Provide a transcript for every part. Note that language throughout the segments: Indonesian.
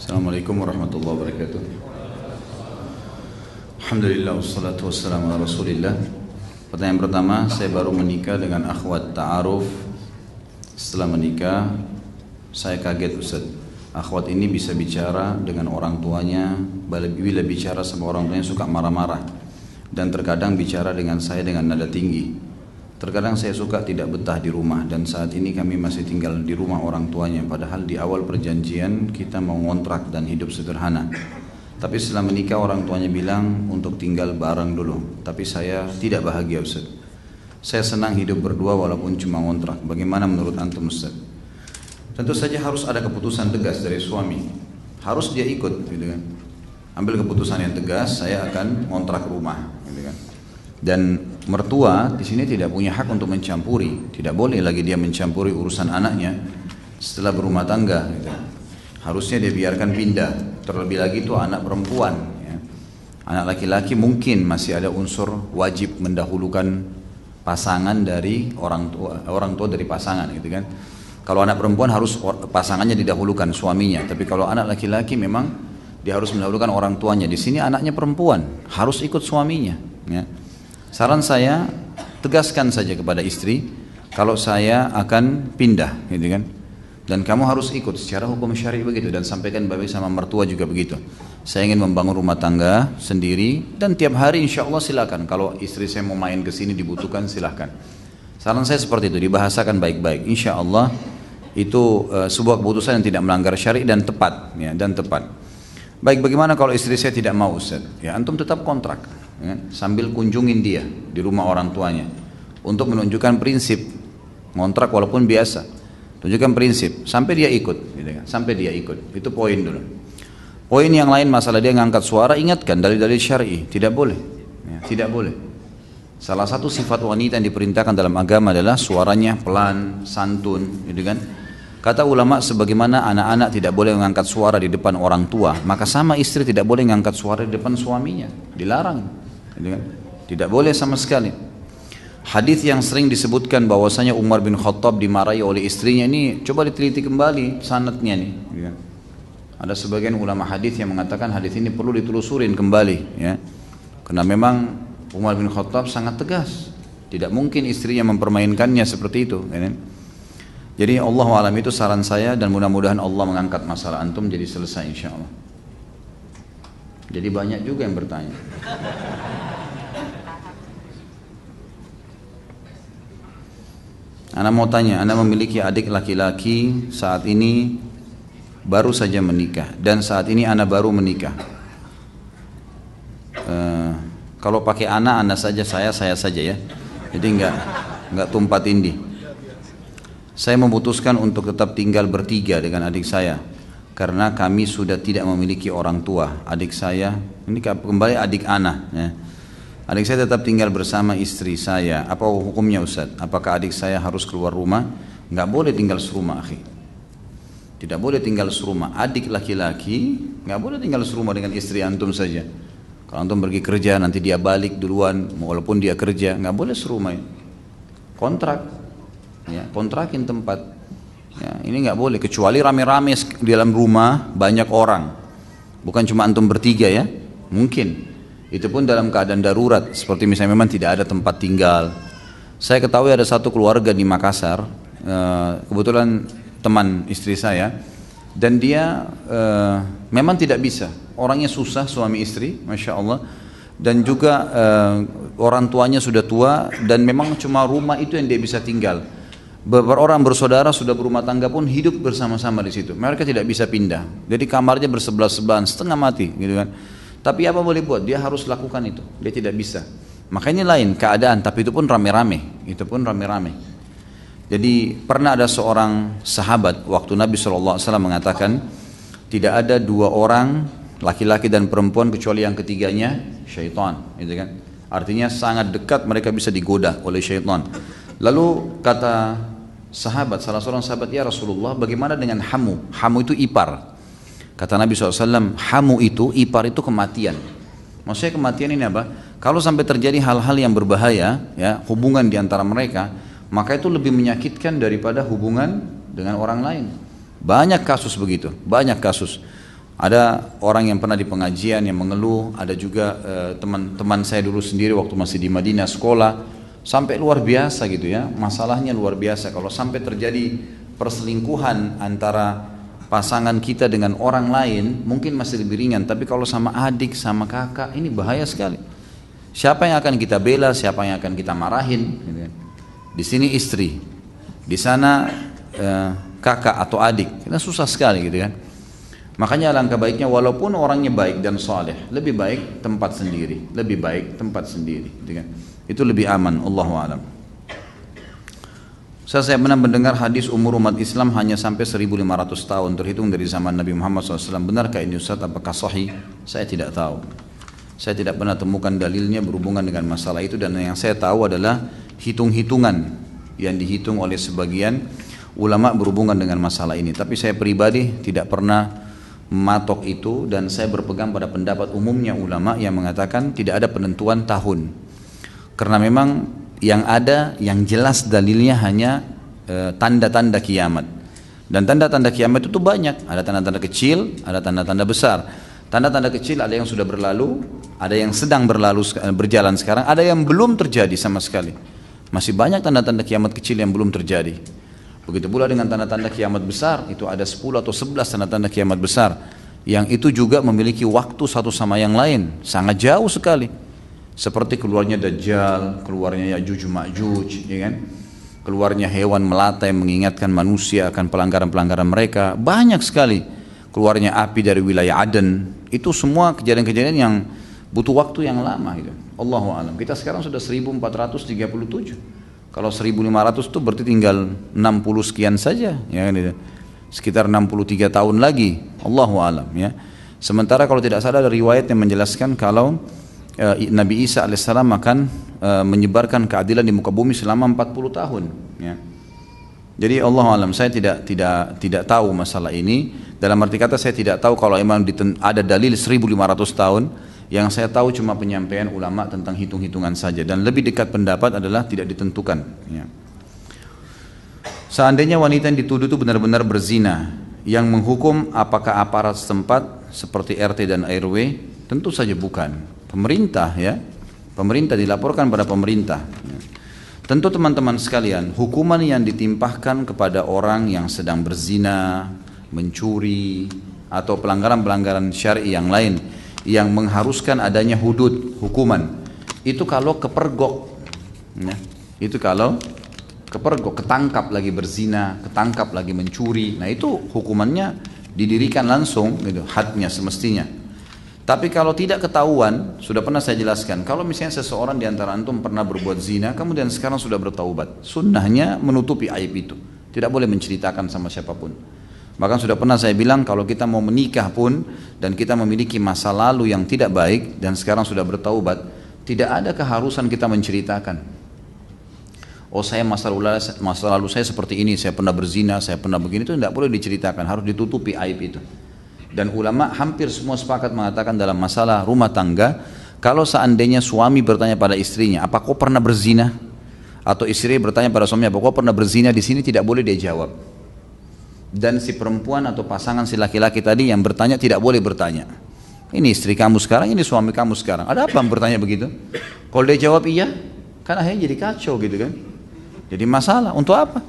Assalamualaikum warahmatullahi wabarakatuh. Alhamdulillah wassalatu wassalamu ala rasulillah. Pertanyaan pertama, saya baru menikah dengan akhwat ta'aruf. Setelah menikah, saya kaget Ustaz. Akhwat ini bisa bicara dengan orang tuanya, bila bicara sama orang tuanya suka marah-marah, dan terkadang bicara dengan saya dengan nada tinggi. Terkadang saya suka tidak betah di rumah, dan saat ini kami masih tinggal di rumah orang tuanya, padahal di awal perjanjian kita mau ngontrak dan hidup sederhana. Tapi setelah menikah orang tuanya bilang untuk tinggal bareng dulu, tapi saya tidak bahagia Ustaz. Saya senang hidup berdua walaupun cuma ngontrak. Bagaimana menurut antum Ustaz? Tentu saja harus ada keputusan tegas dari suami. Harus dia ikut, gitu kan. Ambil keputusan yang tegas, saya akan ngontrak rumah, gitu kan. Dan mertua di sini tidak punya hak untuk mencampuri, tidak boleh lagi dia mencampuri urusan anaknya setelah berumah tangga, gitu. Harusnya dia biarkan pindah. Terlebih lagi itu anak perempuan, ya. Anak laki-laki mungkin masih ada unsur wajib mendahulukan pasangan dari orang tua dari pasangan, gitu kan. Kalau anak perempuan harus pasangannya didahulukan, suaminya. Tapi kalau anak laki-laki memang dia harus mendahulukan orang tuanya. Di sini anaknya perempuan harus ikut suaminya, ya. Saran saya, tegaskan saja kepada istri kalau saya akan pindah, gitu kan. Dan kamu harus ikut secara hukum syar'i begitu, dan sampaikan baik sama mertua juga begitu. Saya ingin membangun rumah tangga sendiri dan tiap hari insya Allah silakan. Kalau istri saya mau main ke sini dibutuhkan silakan. Saran saya seperti itu, dibahasakan baik-baik. Insya Allah itu sebuah keputusan yang tidak melanggar syar'i dan tepat, ya, dan tepat. Baik, bagaimana kalau istri saya tidak mau Ustaz? Ya, antum tetap kontrak, ya, sambil kunjungin dia di rumah orang tuanya untuk menunjukkan prinsip ngontrak walaupun biasa. Tunjukkan prinsip sampai dia ikut, gitu kan? Sampai dia ikut. Itu poin dulu. Poin yang lain masalah dia ngangkat suara, ingatkan dalil-dalil syar'i, tidak boleh, ya, tidak boleh. Salah satu sifat wanita yang diperintahkan dalam agama adalah suaranya pelan, santun, gitu kan? Kata ulama, sebagaimana anak-anak tidak boleh mengangkat suara di depan orang tua, maka sama istri tidak boleh mengangkat suara di depan suaminya, dilarang, gitu kan? Tidak boleh sama sekali. Hadis yang sering disebutkan bahwasanya Umar bin Khattab dimarahi oleh istrinya ini, coba diteliti kembali sanadnya nih, gitu kan? Ada sebagian ulama hadis yang mengatakan hadis ini perlu ditelusurin kembali, ya, karena memang Umar bin Khattab sangat tegas, tidak mungkin istrinya mempermainkannya seperti itu, ya. Jadi Allah alam itu saran saya, dan mudah-mudahan Allah mengangkat masalah antum jadi selesai insya Allah. Jadi banyak juga yang bertanya. Ana mau tanya, Anda memiliki adik laki-laki saat ini baru saja menikah, dan saat ini Anda baru menikah. Kalau pakai Anda saja, saya saja ya. Jadi enggak tumpah tindih. Saya memutuskan untuk tetap tinggal bertiga dengan adik saya karena kami sudah tidak memiliki orang tua. Adik saya, ini kembali adik Ana, ya. Adik saya tetap tinggal bersama istri saya. Apa hukumnya Ustaz? Apakah adik saya harus keluar rumah? Enggak boleh tinggal serumah, akhi. Tidak boleh tinggal serumah. Adik laki-laki enggak boleh tinggal serumah dengan istri antum saja. Kalau antum pergi kerja nanti dia balik duluan, walaupun dia kerja, enggak boleh serumah. Kontrak, ya, kontrakin tempat. Ya, ini enggak boleh kecuali rame-rame di dalam rumah banyak orang. Bukan cuma antum bertiga ya, mungkin. Itu pun dalam keadaan darurat, seperti misalnya memang tidak ada tempat tinggal. Saya ketahui ada satu keluarga di Makassar, kebetulan teman istri saya, dan dia memang tidak bisa, orangnya susah, suami istri, Masya Allah, dan juga orang tuanya sudah tua, dan memang cuma rumah itu yang dia bisa tinggal. Beberapa orang bersaudara sudah berumah tangga pun hidup bersama-sama di situ, mereka tidak bisa pindah, jadi kamarnya bersebelah-sebelahan, setengah mati, gitu kan. Tapi apa boleh buat, dia harus lakukan itu, dia tidak bisa. Makanya lain keadaan, tapi itu pun rame-rame, Jadi pernah ada seorang sahabat, waktu Nabi SAW mengatakan, tidak ada dua orang, laki-laki dan perempuan, kecuali yang ketiganya, syaitan, gitu kan. Artinya sangat dekat mereka bisa digoda oleh syaitan. Lalu kata sahabat, salah seorang sahabat, ya Rasulullah, bagaimana dengan hamu? Hamu itu ipar. Kata Nabi SAW, hamu itu, ipar itu kematian. Maksudnya kematian ini apa? Kalau sampai terjadi hal-hal yang berbahaya, ya, hubungan di antara mereka, maka itu lebih menyakitkan daripada hubungan dengan orang lain. Banyak kasus begitu, banyak kasus. Ada orang yang pernah di pengajian yang mengeluh, ada juga teman-teman saya dulu sendiri waktu masih di Madinah sekolah, sampai luar biasa gitu ya, masalahnya luar biasa. Kalau sampai terjadi perselingkuhan antara pasangan kita dengan orang lain mungkin masih lebih ringan, tapi kalau sama adik, sama kakak, ini bahaya sekali. Siapa yang akan kita bela, siapa yang akan kita marahin gitu kan. Di sini istri, di sana kakak atau adik, kita susah sekali gitu kan. Makanya alangkah baiknya walaupun orangnya baik dan saleh, lebih baik tempat sendiri, lebih baik tempat sendiri gitu kan. Itu lebih aman, Allahu a'lam. Saya pernah mendengar hadis umur umat Islam hanya sampai 1500 tahun terhitung dari zaman Nabi Muhammad SAW. Benarkah ini Ustaz? Apakah sahih? Saya tidak tahu. Saya tidak pernah temukan dalilnya berhubungan dengan masalah itu, dan yang saya tahu adalah hitung-hitungan yang dihitung oleh sebagian ulama berhubungan dengan masalah ini. Tapi saya pribadi tidak pernah mematok itu, dan saya berpegang pada pendapat umumnya ulama yang mengatakan tidak ada penentuan tahun. Karena memang yang ada, yang jelas dalilnya hanya tanda-tanda kiamat. Dan tanda-tanda kiamat itu banyak. Ada tanda-tanda kecil, ada tanda-tanda besar. Tanda-tanda kecil ada yang sudah berlalu, ada yang sedang berjalan sekarang, ada yang belum terjadi sama sekali. Masih banyak tanda-tanda kiamat kecil yang belum terjadi. Begitu pula dengan tanda-tanda kiamat besar, itu ada 10 atau 11 tanda-tanda kiamat besar. Yang itu juga memiliki waktu satu sama yang lain, sangat jauh sekali. Seperti keluarnya Dajjal, keluarnya Ya'juj Ma'juj, ya kan? Keluarnya hewan melata yang mengingatkan manusia akan pelanggaran-pelanggaran mereka, banyak sekali. Keluarnya api dari wilayah Aden, itu semua kejadian-kejadian yang butuh waktu yang lama gitu. Allahu a'lam. Kita sekarang sudah 1437. Kalau 1500 itu berarti tinggal 60 sekian saja, ya kan gitu. Sekitar 63 tahun lagi. Allahu a'lam ya. Sementara kalau tidak salah ada riwayat yang menjelaskan kalau Nabi Isa alaihissalam akan menyebarkan keadilan di muka bumi selama 40 tahun ya. Jadi Allah alam, saya tidak tahu masalah ini. Dalam arti kata saya tidak tahu kalau memang ada dalil 1500 tahun. Yang saya tahu cuma penyampaian ulama tentang hitung-hitungan saja, dan lebih dekat pendapat adalah tidak ditentukan ya. Seandainya wanita yang dituduh itu benar-benar berzina, yang menghukum apakah aparat setempat seperti RT dan RW? Tentu saja bukan. Pemerintah ya, pemerintah, dilaporkan pada pemerintah ya. Tentu teman-teman sekalian, hukuman yang ditimpahkan kepada orang yang sedang berzina, mencuri, atau pelanggaran-pelanggaran syar'i yang lain yang mengharuskan adanya hudud, hukuman, itu kalau kepergok ya. Itu kalau kepergok, ketangkap lagi berzina, ketangkap lagi mencuri, nah itu hukumannya didirikan langsung gitu, hadnya semestinya. Tapi kalau tidak ketahuan, sudah pernah saya jelaskan, kalau misalnya seseorang di antara antum pernah berbuat zina, kemudian sekarang sudah bertaubat, sunnahnya menutupi aib itu, tidak boleh menceritakan sama siapapun. Bahkan sudah pernah saya bilang, kalau kita mau menikah pun dan kita memiliki masa lalu yang tidak baik dan sekarang sudah bertaubat, tidak ada keharusan kita menceritakan. Oh saya masa lalu saya seperti ini, saya pernah berzina, saya pernah begini, itu tidak boleh diceritakan, harus ditutupi aib itu. Dan ulama hampir semua sepakat mengatakan dalam masalah rumah tangga, kalau seandainya suami bertanya pada istrinya, apa kau pernah berzina? Atau istri bertanya pada suaminya, apa kau pernah berzina? Di sini tidak boleh dia jawab. Dan si perempuan atau pasangan si laki-laki tadi yang bertanya tidak boleh bertanya. Ini istri kamu sekarang, ini suami kamu sekarang. Ada apa bertanya begitu? Kalau dia jawab iya, kan akhirnya jadi kacau gitu kan. Jadi masalah, untuk apa?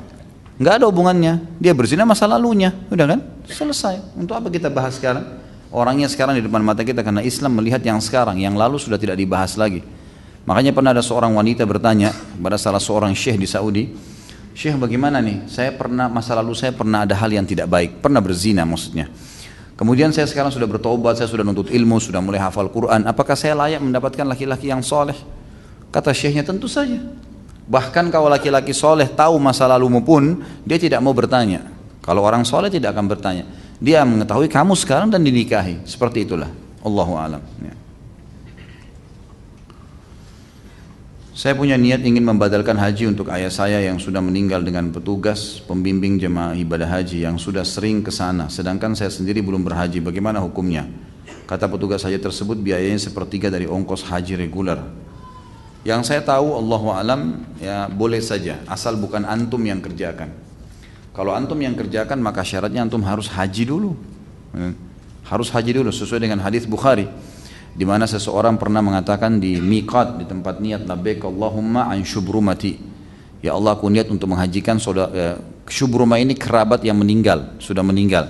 Nggak ada hubungannya, dia berzina masa lalunya, udah kan? Selesai. Untuk apa kita bahas sekarang? Orangnya sekarang di depan mata kita, karena Islam melihat yang sekarang, yang lalu sudah tidak dibahas lagi. Makanya pernah ada seorang wanita bertanya pada salah seorang syekh di Saudi, Syekh bagaimana nih, saya pernah, masa lalu saya pernah ada hal yang tidak baik, pernah berzina maksudnya. Kemudian saya sekarang sudah bertobat, saya sudah nuntut ilmu, sudah mulai hafal Quran, apakah saya layak mendapatkan laki-laki yang soleh? Kata syekhnya, tentu saja. Bahkan kalau laki-laki soleh tahu masa lalumu pun, dia tidak mau bertanya. Kalau orang soleh tidak akan bertanya. Dia mengetahui kamu sekarang dan dinikahi. Seperti itulah. Allahu a'lam. Ya. Saya punya niat ingin membadalkan haji untuk ayah saya yang sudah meninggal dengan petugas pembimbing jemaah ibadah haji yang sudah sering ke sana. Sedangkan saya sendiri belum berhaji. Bagaimana hukumnya? Kata petugas haji tersebut biayanya sepertiga dari ongkos haji reguler. Yang saya tahu Allahu a'lam ya boleh saja, asal bukan antum yang kerjakan. Kalau antum yang kerjakan maka syaratnya antum harus haji dulu. Harus haji dulu sesuai dengan hadis Bukhari, di mana seseorang pernah mengatakan di miqat, di tempat niat, labbaik Allahumma an syubrumati, ya Allah aku niat untuk menghajikan syubrumah ini kerabat yang meninggal, sudah meninggal.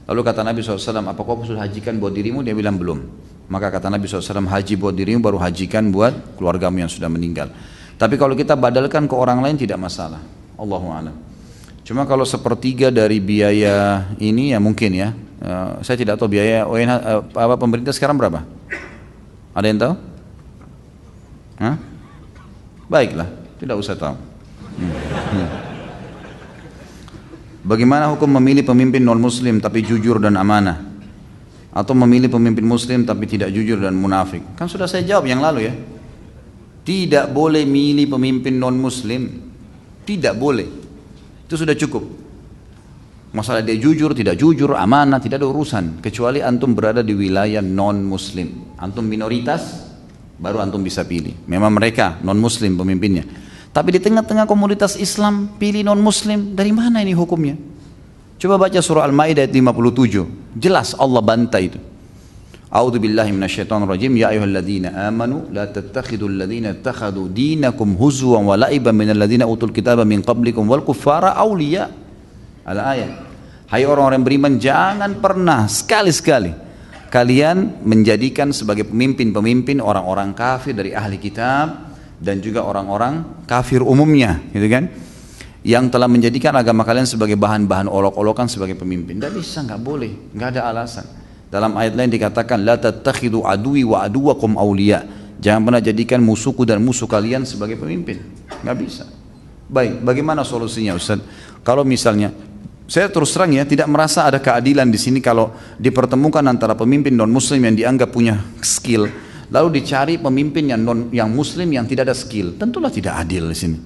Lalu kata Nabi SAW, apa kau sudah hajikan buat dirimu? Dia bilang belum. Maka kata Nabi SAW, haji buat dirimu baru hajikan buat keluargamu yang sudah meninggal. Tapi kalau kita badalkan ke orang lain tidak masalah. Allahu a'lam. Cuma kalau sepertiga dari biaya ini ya mungkin ya. Saya tidak tahu biaya pemerintah sekarang berapa? Ada yang tahu? Hah? Baiklah, tidak usah tahu. Bagaimana hukum memilih pemimpin non-muslim tapi jujur dan amanah? Atau memilih pemimpin muslim tapi tidak jujur dan munafik? Kan sudah saya jawab yang lalu ya. Tidak boleh milih pemimpin non-muslim. Tidak boleh. Itu sudah cukup. Masalah dia jujur, tidak jujur, amanah, tidak ada urusan. Kecuali antum berada di wilayah non-muslim. Antum minoritas, baru antum bisa pilih. Memang mereka non-muslim pemimpinnya. Tapi di tengah-tengah komunitas Islam, pilih non-muslim, dari mana ini hukumnya? Coba baca surah Al-Ma'idah ayat 57. Jelas Allah bantah itu. A'udzu billahi minasyaitonir rajim. Ya ayyuhalladzina amanu la tattakhidul ladzina ittakhadhu dinakum huzwan wa la'iban minal ladzina utul kitaba min qablikum wal kuffara awliya. Al-ayat. Hai orang-orang beriman, jangan pernah sekali-sekali kalian menjadikan sebagai pemimpin-pemimpin orang-orang kafir dari ahli kitab dan juga orang-orang kafir umumnya, gitu kan? Yang telah menjadikan agama kalian sebagai bahan-bahan olok-olokan sebagai pemimpin. Tidak bisa, nggak boleh, nggak ada alasan. Dalam ayat lain dikatakan la tattakhidu aduwi wa aduwakum awliya. Jangan pernah jadikan musuhku dan musuh kalian sebagai pemimpin. Nggak bisa. Baik, bagaimana solusinya Ustaz? Kalau misalnya saya terus terang ya tidak merasa ada keadilan di sini kalau dipertemukan antara pemimpin non muslim yang dianggap punya skill lalu dicari pemimpin yang muslim yang tidak ada skill, tentulah tidak adil di sini.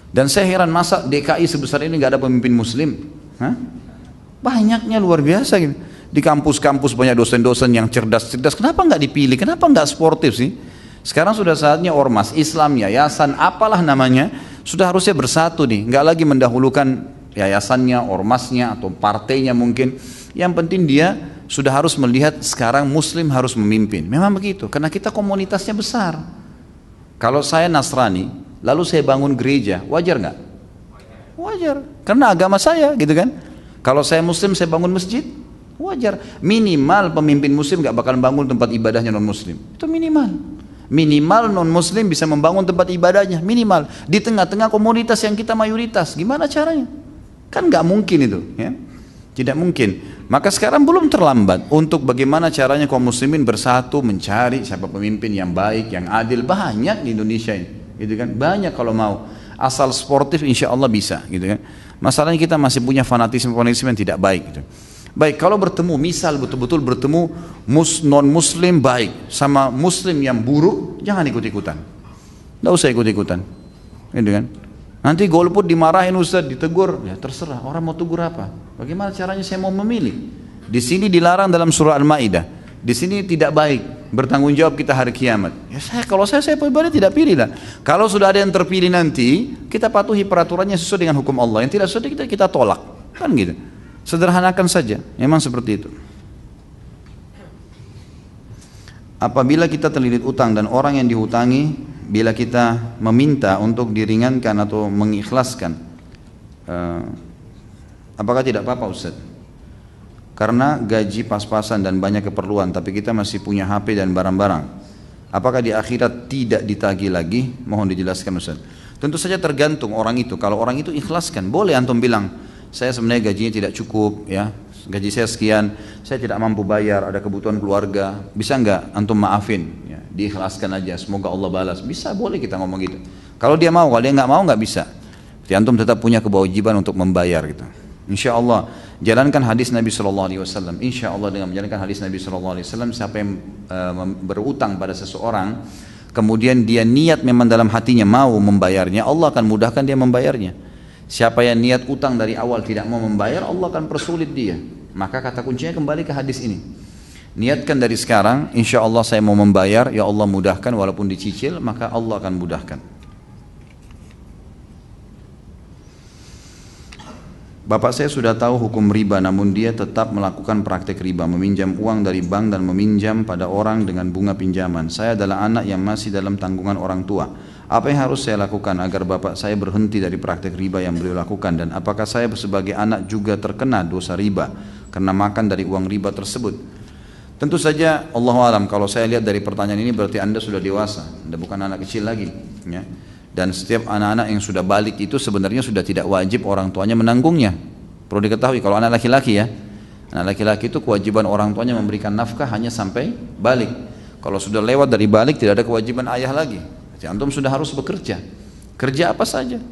Dan saya heran masa DKI sebesar ini nggak ada pemimpin muslim? Hah? Banyaknya luar biasa gitu. Di kampus-kampus banyak dosen-dosen yang cerdas-cerdas. Kenapa nggak dipilih? Kenapa nggak sportif sih? Sekarang sudah saatnya ormas Islam, yayasan, apalah namanya, sudah harusnya bersatu nih, nggak lagi mendahulukan yayasannya, ormasnya, atau partainya mungkin. Yang penting dia sudah harus melihat sekarang muslim harus memimpin. Memang begitu, karena kita komunitasnya besar. Kalau saya Nasrani, lalu saya bangun gereja, wajar nggak? Wajar, karena agama saya gitu kan. Kalau saya muslim, saya bangun masjid, wajar. Minimal pemimpin muslim nggak bakal bangun tempat ibadahnya non muslim. Itu minimal. Minimal non muslim bisa membangun tempat ibadahnya, minimal. Di tengah-tengah komunitas yang kita mayoritas, gimana caranya? Kan nggak mungkin itu, ya? Tidak mungkin. Maka sekarang belum terlambat untuk bagaimana caranya kaum muslimin bersatu mencari siapa pemimpin yang baik, yang adil. Banyak di Indonesia ini, gitu kan? Banyak kalau mau. Asal sportif, insya Allah bisa, gitu kan? Masalahnya kita masih punya fanatisme yang tidak baik, gitu. Baik, kalau bertemu, misal betul-betul bertemu non muslim baik sama muslim yang buruk, jangan ikut-ikutan. Nggak usah ikut-ikutan, gitu kan? Nanti golput dimarahin Ustaz, ditegur, ya terserah orang mau tegur apa. Bagaimana caranya saya mau memilih? Di sini dilarang dalam surah Al-Maidah. Di sini tidak baik, bertanggung jawab kita hari kiamat. Ya kalau saya pribadi tidak pilih lah. Kalau sudah ada yang terpilih nanti, kita patuhi peraturannya sesuai dengan hukum Allah. Yang tidak sesuai kita tolak, kan gitu. Sederhanakan saja, memang seperti itu. Apabila kita terlilit utang dan orang yang dihutangi, bila kita meminta untuk diringankan atau mengikhlaskan, apakah tidak apa-apa Ustaz? Karena gaji pas-pasan dan banyak keperluan, tapi kita masih punya HP dan barang-barang. Apakah di akhirat tidak ditagih lagi? Mohon dijelaskan Ustaz. Tentu saja tergantung orang itu. Kalau orang itu ikhlaskan, boleh antum bilang, saya sebenarnya gajinya tidak cukup, ya. Gaji saya sekian, saya tidak mampu bayar, ada kebutuhan keluarga, bisa enggak antum maafin, ya, diikhlaskan aja, semoga Allah balas. Bisa, boleh kita ngomong gitu. Kalau dia mau, kalau dia nggak mau nggak bisa. Jadi antum tetap punya kewajiban untuk membayar gitu. Insya Allah jalankan hadis Nabi SAW. Insya Allah dengan menjalankan hadis Nabi SAW, siapa yang berutang pada seseorang, kemudian dia niat memang dalam hatinya mau membayarnya, Allah akan mudahkan dia membayarnya. Siapa yang niat utang dari awal tidak mau membayar, Allah akan persulit dia. Maka kata kuncinya kembali ke hadis ini. Niatkan dari sekarang, insya Allah saya mau membayar, ya Allah mudahkan walaupun dicicil, maka Allah akan mudahkan. Bapak saya sudah tahu hukum riba, namun dia tetap melakukan praktek riba, meminjam uang dari bank dan meminjam pada orang dengan bunga pinjaman. Saya adalah anak yang masih dalam tanggungan orang tua. Apa yang harus saya lakukan agar bapak saya berhenti dari praktek riba yang beliau lakukan? Dan apakah saya sebagai anak juga terkena dosa riba karena makan dari uang riba tersebut? Tentu saja Allah alam, kalau saya lihat dari pertanyaan ini berarti Anda sudah dewasa, Anda bukan anak kecil lagi, ya. Dan setiap anak-anak yang sudah balik itu sebenarnya sudah tidak wajib orang tuanya menanggungnya. Perlu diketahui kalau anak laki-laki, ya, anak laki-laki itu kewajiban orang tuanya memberikan nafkah hanya sampai balik. Kalau sudah lewat dari balik tidak ada kewajiban ayah lagi. Jadi antum sudah harus bekerja. Kerja apa saja,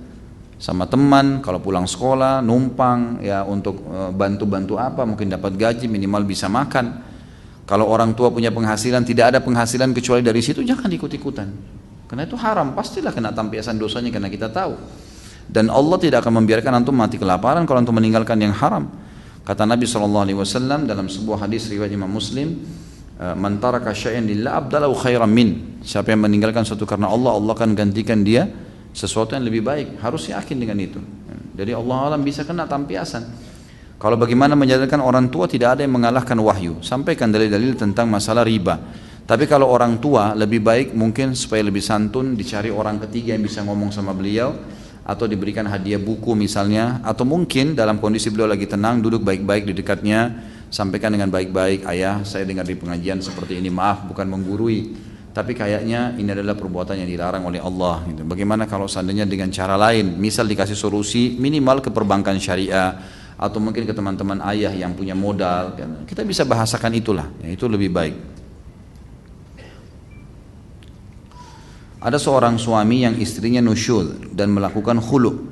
sama teman, kalau pulang sekolah, numpang, ya, untuk bantu-bantu apa, mungkin dapat gaji, minimal bisa makan. Kalau orang tua punya penghasilan, tidak ada penghasilan kecuali dari situ, jangan ikut-ikutan. Karena itu haram, pastilah kena tampiasan dosanya karena kita tahu. Dan Allah tidak akan membiarkan antum mati kelaparan kalau antum meninggalkan yang haram. Kata Nabi SAW dalam sebuah hadis riwayat Imam Muslim, man taraka syai'an lillah abdalahu khairan min. Siapa yang meninggalkan sesuatu karena Allah, Allah akan gantikan dia sesuatu yang lebih baik. Harus yakin dengan itu. Jadi Allah alam bisa kena tampiasan. Kalau bagaimana menyadarkan orang tua, tidak ada yang mengalahkan wahyu. Sampaikan dalil-dalil tentang masalah riba. Tapi kalau orang tua lebih baik mungkin supaya lebih santun dicari orang ketiga yang bisa ngomong sama beliau, atau diberikan hadiah buku misalnya, atau mungkin dalam kondisi beliau lagi tenang duduk baik-baik di dekatnya, sampaikan dengan baik-baik, ayah saya dengar di pengajian seperti ini, maaf bukan menggurui, tapi kayaknya ini adalah perbuatan yang dilarang oleh Allah gitu. Bagaimana kalau seandainya dengan cara lain, misal dikasih solusi minimal ke perbankan syariah, atau mungkin ke teman-teman ayah yang punya modal, kita bisa bahasakan itulah, ya, itu lebih baik. Ada seorang suami yang istrinya nusyul dan melakukan khulu.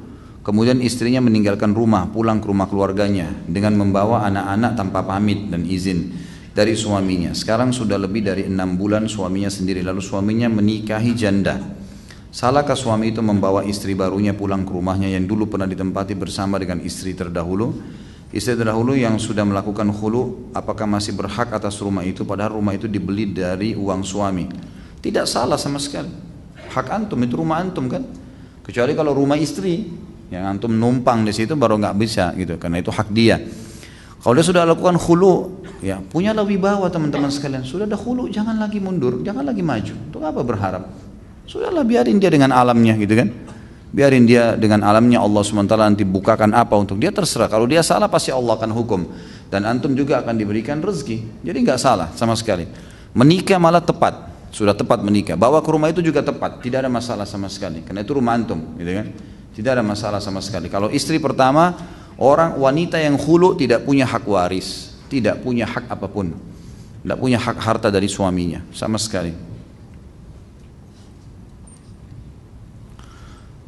Kemudian istrinya meninggalkan rumah, pulang ke rumah keluarganya dengan membawa anak-anak tanpa pamit dan izin dari suaminya. Sekarang sudah lebih dari 6 bulan suaminya sendiri, lalu suaminya menikahi janda. Salahkah suami itu membawa istri barunya pulang ke rumahnya yang dulu pernah ditempati bersama dengan istri terdahulu? Istri terdahulu yang sudah melakukan khulu, apakah masih berhak atas rumah itu padahal rumah itu dibeli dari uang suami? Tidak salah sama sekali. Hak antum, itu rumah antum kan, kecuali kalau rumah istri yang antum numpang di situ baru nggak bisa gitu, karena itu hak dia. Kalau dia sudah lakukan khulu, ya punyalah wibawa teman-teman sekalian. Sudah ada khulu, jangan lagi mundur, jangan lagi maju. Untuk apa berharap? Sudahlah, biarin dia dengan alamnya gitu kan, biarin dia dengan alamnya. Allah SWT nanti bukakan apa untuk dia, terserah. Kalau dia salah pasti Allah akan hukum, dan antum juga akan diberikan rezeki. Jadi nggak salah sama sekali. Menikah malah tepat. Sudah tepat menikah, bawa ke rumah itu juga tepat, tidak ada masalah sama sekali, karena itu rumah antum, gitu kan? Tidak ada masalah sama sekali. Kalau istri pertama, orang wanita yang khulu tidak punya hak waris, tidak punya hak apapun, tidak punya hak harta dari suaminya sama sekali.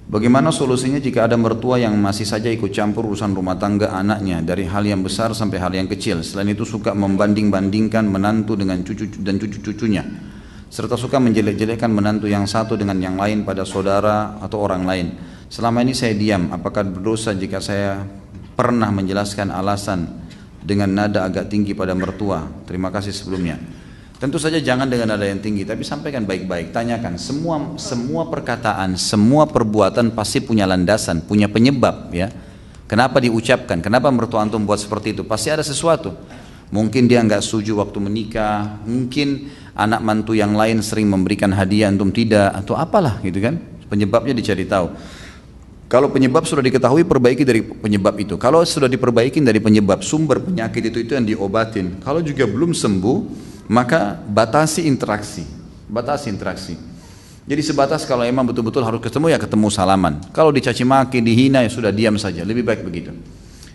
Bagaimana solusinya jika ada mertua yang masih saja ikut campur urusan rumah tangga anaknya, dari hal yang besar sampai hal yang kecil. Selain itu suka membanding-bandingkan menantu dengan cucu dan cucu-cucunya, serta suka menjelek-jelekkan menantu yang satu dengan yang lain pada saudara atau orang lain. Selama ini saya diam, apakah berdosa jika saya pernah menjelaskan alasan dengan nada agak tinggi pada mertua? Terima kasih sebelumnya. Tentu saja jangan dengan nada yang tinggi, tapi sampaikan baik-baik. Tanyakan, semua perkataan, semua perbuatan pasti punya landasan, punya penyebab, ya. Kenapa diucapkan? Kenapa mertua antum buat seperti itu? Pasti ada sesuatu. Mungkin dia nggak setuju waktu menikah, mungkin anak mantu yang lain sering memberikan hadiah antum tidak, atau apalah gitu kan. Penyebabnya dicari tahu. Kalau penyebab sudah diketahui, perbaiki dari penyebab itu. Kalau sudah diperbaiki dari penyebab sumber penyakit itu yang diobatin. Kalau juga belum sembuh, maka batasi interaksi. Batasi interaksi. Jadi sebatas kalau emang betul-betul harus ketemu, ya ketemu salaman. Kalau dicaci maki, dihina, ya sudah diam saja. Lebih baik begitu.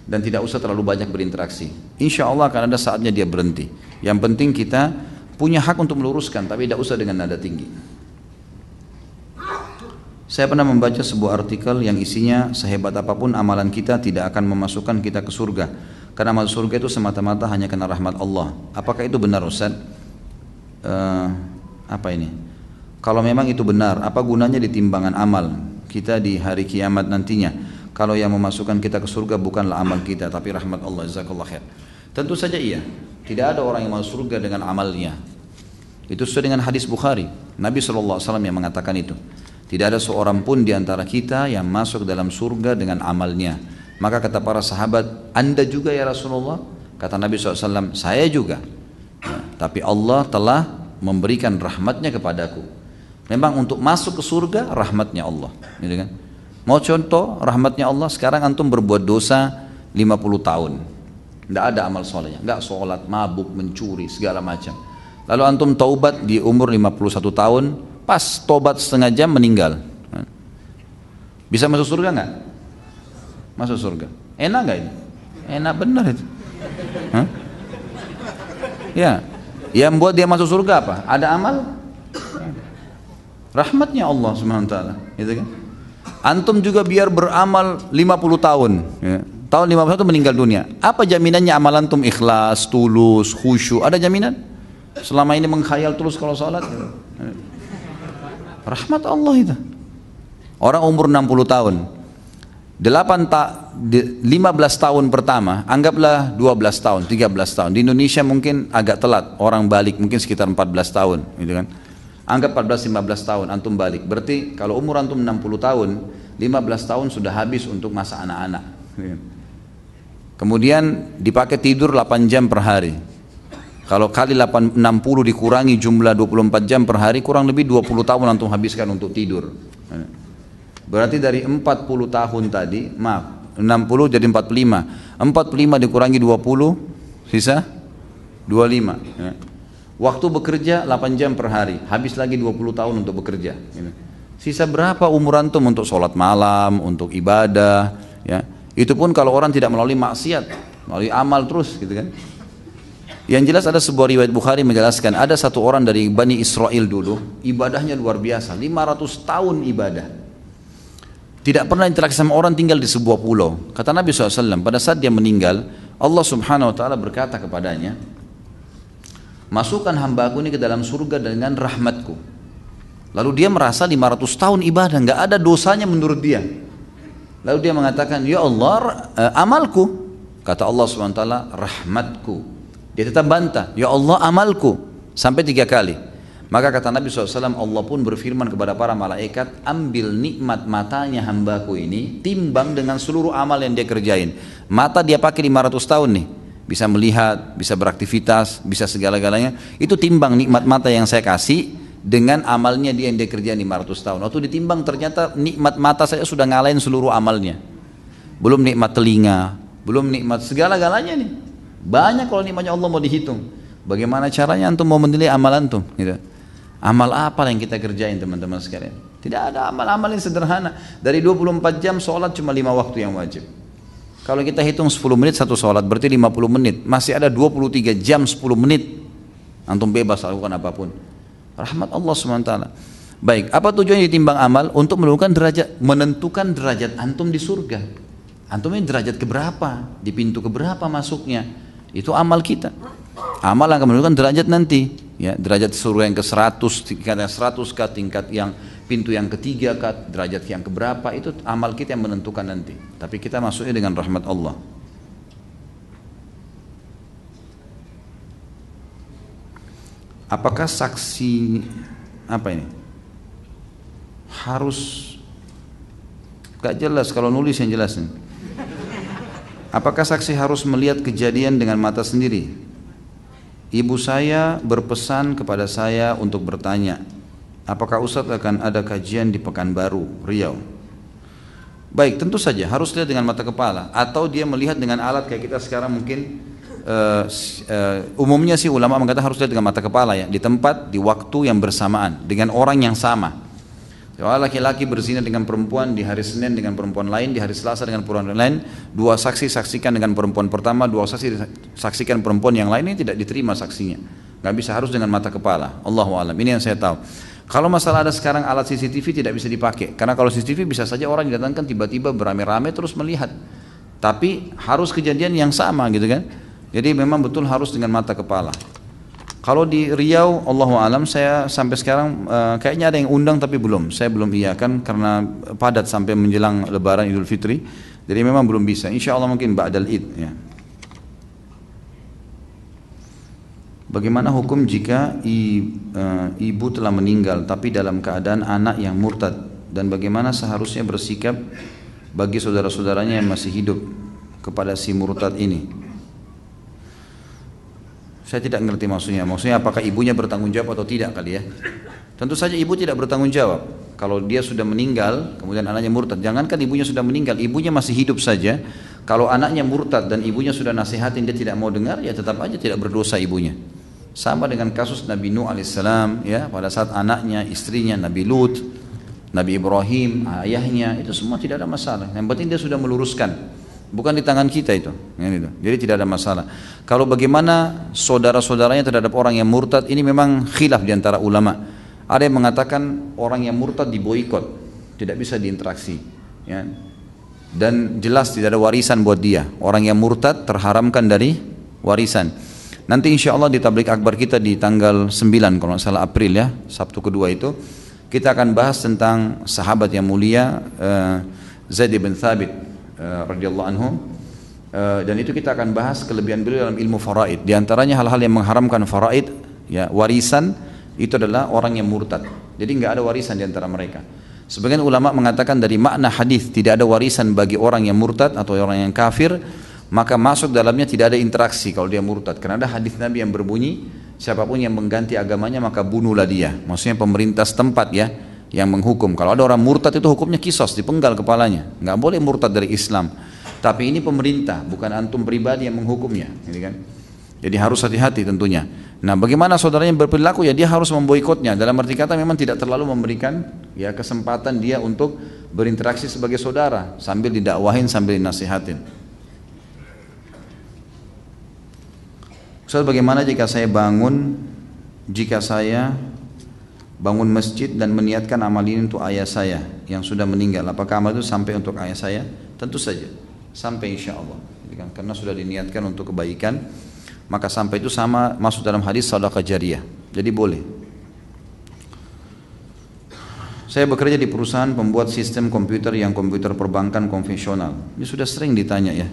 Dan tidak usah terlalu banyak berinteraksi. Insya Allah akan ada saatnya dia berhenti. Yang penting kita punya hak untuk meluruskan, tapi tidak usah dengan nada tinggi. Saya pernah membaca sebuah artikel yang isinya sehebat apapun amalan kita tidak akan memasukkan kita ke surga, karena masuk surga itu semata-mata hanya karena rahmat Allah. Apakah itu benar, Ustaz? Apa ini? Kalau memang itu benar, apa gunanya di timbangan amal kita di hari kiamat nantinya? Kalau yang memasukkan kita ke surga bukanlah amal kita, tapi rahmat Allah. Jazakallah khair. Tentu saja iya. Tidak ada orang yang masuk surga dengan amalnya. Itu sesuai dengan hadis Bukhari. Nabi SAW yang mengatakan itu. Tidak ada seorang pun di antara kita yang masuk dalam surga dengan amalnya. Maka kata para sahabat, Anda juga ya Rasulullah? Kata Nabi SAW, saya juga. Ya, tapi Allah telah memberikan rahmatnya kepadaku. Memang untuk masuk ke surga rahmatnya Allah, gitu kan? Mau contoh rahmatnya Allah, sekarang antum berbuat dosa 50 tahun, tidak ada amal solehnya, nggak sholat, mabuk, mencuri, segala macam. Lalu antum taubat di umur 51 tahun, pas taubat setengah jam meninggal. Bisa masuk surga nggak? Masuk surga. Enak nggak ini? Enak benar itu. Hah? Ya, yang buat dia masuk surga apa? Ada amal? Rahmatnya Allah SWT, gitu kan? Antum juga biar beramal 50 tahun, ya. Tahun 51 meninggal dunia. Apa jaminannya amal antum ikhlas, tulus, khusyuk? Ada jaminan? Selama ini mengkhayal terus kalau sholat, gitu. Rahmat Allah itu. Orang umur 60 tahun, 15 tahun pertama, anggaplah 12 tahun, 13 tahun. Di Indonesia mungkin agak telat, orang balik mungkin sekitar 14 tahun, gitu kan? Anggap 14-15 tahun antum balik. Berarti kalau umur antum 60 tahun, 15 tahun sudah habis untuk masa anak-anak. Kemudian dipakai tidur 8 jam per hari. Kalau kali 60 dikurangi jumlah 24 jam per hari, kurang lebih 20 tahun antum habiskan untuk tidur. Berarti dari 40 tahun tadi, maaf, 60 jadi 45. 45 dikurangi 20, sisa 25. Waktu bekerja 8 jam per hari, habis lagi 20 tahun untuk bekerja. Sisa berapa umur antum untuk sholat malam, untuk ibadah, ya? Itu pun kalau orang tidak melalui maksiat, melalui amal terus, gitu kan? Yang jelas ada sebuah riwayat Bukhari menjelaskan, ada satu orang dari Bani Israel dulu, ibadahnya luar biasa, 500 tahun ibadah. Tidak pernah interaksi sama orang, tinggal di sebuah pulau. Kata Nabi SAW, pada saat dia meninggal, Allah Subhanahu Wa Taala berkata kepadanya, masukkan hambaku ini ke dalam surga dengan rahmatku. Lalu dia merasa 500 tahun ibadah, nggak ada dosanya menurut dia. Lalu dia mengatakan, ya Allah, amalku. Kata Allah SWT, rahmatku. Dia tetap bantah, ya Allah, amalku. Sampai 3 kali. Maka kata Nabi SAW, Allah pun berfirman kepada para malaikat, ambil nikmat matanya hambaku ini, timbang dengan seluruh amal yang dia kerjain. Mata dia pakai 500 tahun nih, bisa melihat, bisa beraktivitas, bisa segala-galanya. Itu timbang nikmat mata yang saya kasih dengan amalnya dia yang dia kerjain 500 tahun. Waktu ditimbang ternyata nikmat mata saya sudah ngalahin seluruh amalnya. Belum nikmat telinga, belum nikmat segala-galanya nih. Banyak kalau nikmatnya Allah mau dihitung. Bagaimana caranya antum mau menilai amal antum? Gitu. Amal apa yang kita kerjain teman-teman sekalian? Tidak ada amal-amal yang sederhana. Dari 24 jam sholat cuma 5 waktu yang wajib. Kalau kita hitung 10 menit satu sholat berarti 50 menit. Masih ada 23 jam 10 menit. Antum bebas lakukan apapun. Rahmat Allah SWT. Baik, apa tujuannya ditimbang amal? Untuk menentukan derajat antum di surga. Antum ini derajat keberapa? Di pintu keberapa masuknya? Itu amal kita. Amal akan menentukan derajat nanti. Ya, derajat surga yang ke-100, tingkat yang 100 kah, tingkat yang pintu yang ketiga kah, derajat yang keberapa, itu amal kita yang menentukan nanti. Tapi kita masuknya dengan rahmat Allah. Apakah saksi apa ini? Harus gak jelas, kalau nulis yang jelas nih. Apakah saksi harus melihat kejadian dengan mata sendiri? Ibu saya berpesan kepada saya untuk bertanya, apakah Ustadz akan ada kajian di Pekanbaru, Riau? Baik, tentu saja harus lihat dengan mata kepala, atau dia melihat dengan alat kayak kita sekarang mungkin. Umumnya sih ulama mengatakan harus lihat dengan mata kepala ya, di tempat, di waktu yang bersamaan, dengan orang yang sama. Kalau laki-laki berzina dengan perempuan di hari Senin dengan perempuan lain, di hari Selasa dengan perempuan lain, 2 saksi saksikan dengan perempuan pertama, 2 saksi saksikan perempuan yang lain, ini tidak diterima saksinya. Nggak bisa, harus dengan mata kepala. Allahu a'lam. Ini yang saya tahu. Kalau masalah ada sekarang alat CCTV tidak bisa dipakai, karena kalau CCTV bisa saja orang didatangkan tiba-tiba beramai-ramai terus melihat. Tapi harus kejadian yang sama gitu kan. Jadi memang betul harus dengan mata kepala. Kalau di Riau, Allahu alam, saya sampai sekarang kayaknya ada yang undang tapi belum. Saya belum iyakan karena padat sampai menjelang Lebaran Idul Fitri. Jadi memang belum bisa. Insya Allah mungkin ba'dal Id. Ya. Bagaimana hukum jika ibu telah meninggal tapi dalam keadaan anak yang murtad, dan bagaimana seharusnya bersikap bagi saudara-saudaranya yang masih hidup kepada si murtad ini? Saya tidak ngerti maksudnya. Maksudnya apakah ibunya bertanggung jawab atau tidak kali ya? Tentu saja ibu tidak bertanggung jawab. Kalau dia sudah meninggal, kemudian anaknya murtad. Jangankan ibunya sudah meninggal, ibunya masih hidup saja. Kalau anaknya murtad dan ibunya sudah nasihatin dia tidak mau dengar, ya tetap aja tidak berdosa ibunya. Sama dengan kasus Nabi Nuh alaihissalam, ya, pada saat anaknya, istrinya, Nabi Lut, Nabi Ibrahim, ayahnya, itu semua tidak ada masalah. Yang penting dia sudah meluruskan. Bukan di tangan kita itu. Jadi tidak ada masalah. Kalau bagaimana saudara-saudaranya terhadap orang yang murtad, ini memang khilaf di antara ulama. Ada yang mengatakan orang yang murtad diboikot, tidak bisa diinteraksi, ya. Dan jelas tidak ada warisan buat dia. Orang yang murtad terharamkan dari warisan. Nanti insya Allah di tablik akbar kita di tanggal 9 kalau nggak salah April ya, Sabtu kedua itu, kita akan bahas tentang sahabat yang mulia Zaid bin Thabit radhiyallahu anhu, dan itu kita akan bahas kelebihan beliau dalam ilmu faraid. Di antaranya hal-hal yang mengharamkan faraid, ya, warisan, itu adalah orang yang murtad. Jadi nggak ada warisan di antara mereka. Sebagian ulama mengatakan dari makna hadis tidak ada warisan bagi orang yang murtad atau orang yang kafir, maka masuk dalamnya tidak ada interaksi kalau dia murtad. Karena ada hadis Nabi yang berbunyi, siapapun yang mengganti agamanya maka bunuhlah dia. Maksudnya pemerintah setempat ya yang menghukum. Kalau ada orang murtad itu hukumnya kisos, dipenggal kepalanya. Nggak boleh murtad dari Islam. Tapi ini pemerintah, bukan antum pribadi yang menghukumnya, gitu kan? Jadi harus hati-hati tentunya. Nah, bagaimana saudaranya berperilaku, ya dia harus memboikotnya. Dalam arti kata memang tidak terlalu memberikan ya kesempatan dia untuk berinteraksi sebagai saudara, sambil didakwahin, sambil dinasihatin. Ustaz, bagaimana jika saya bangun masjid dan meniatkan amal ini untuk ayah saya yang sudah meninggal? Apakah amal itu sampai untuk ayah saya? Tentu saja sampai, insya Allah, karena sudah diniatkan untuk kebaikan, maka sampai itu sama masuk dalam hadis sedekah jariyah. Jadi boleh. Saya bekerja di perusahaan pembuat sistem komputer yang komputer perbankan konvensional. Ini sudah sering ditanya ya.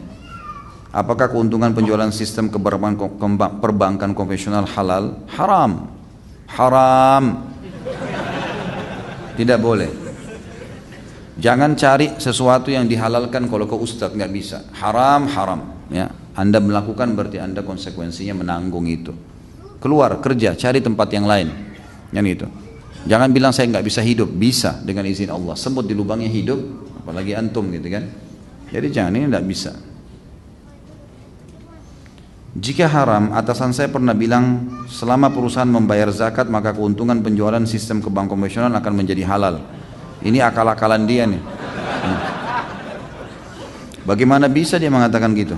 Apakah keuntungan penjualan sistem perbankan konvensional halal? Haram. Haram. Tidak boleh. Jangan cari sesuatu yang dihalalkan kalau ke ustadz, nggak bisa. Haram, haram. Ya, Anda melakukan berarti Anda konsekuensinya menanggung itu. Keluar kerja, cari tempat yang lain. Yang itu. Jangan bilang saya nggak bisa hidup, bisa dengan izin Allah. Semut di lubangnya hidup, apalagi antum gitu kan. Jadi jangan, ini nggak bisa. Jika haram, atasan saya pernah bilang selama perusahaan membayar zakat maka keuntungan penjualan sistem ke bank konvensional akan menjadi halal. Ini akal-akalan dia nih. Bagaimana bisa dia mengatakan gitu?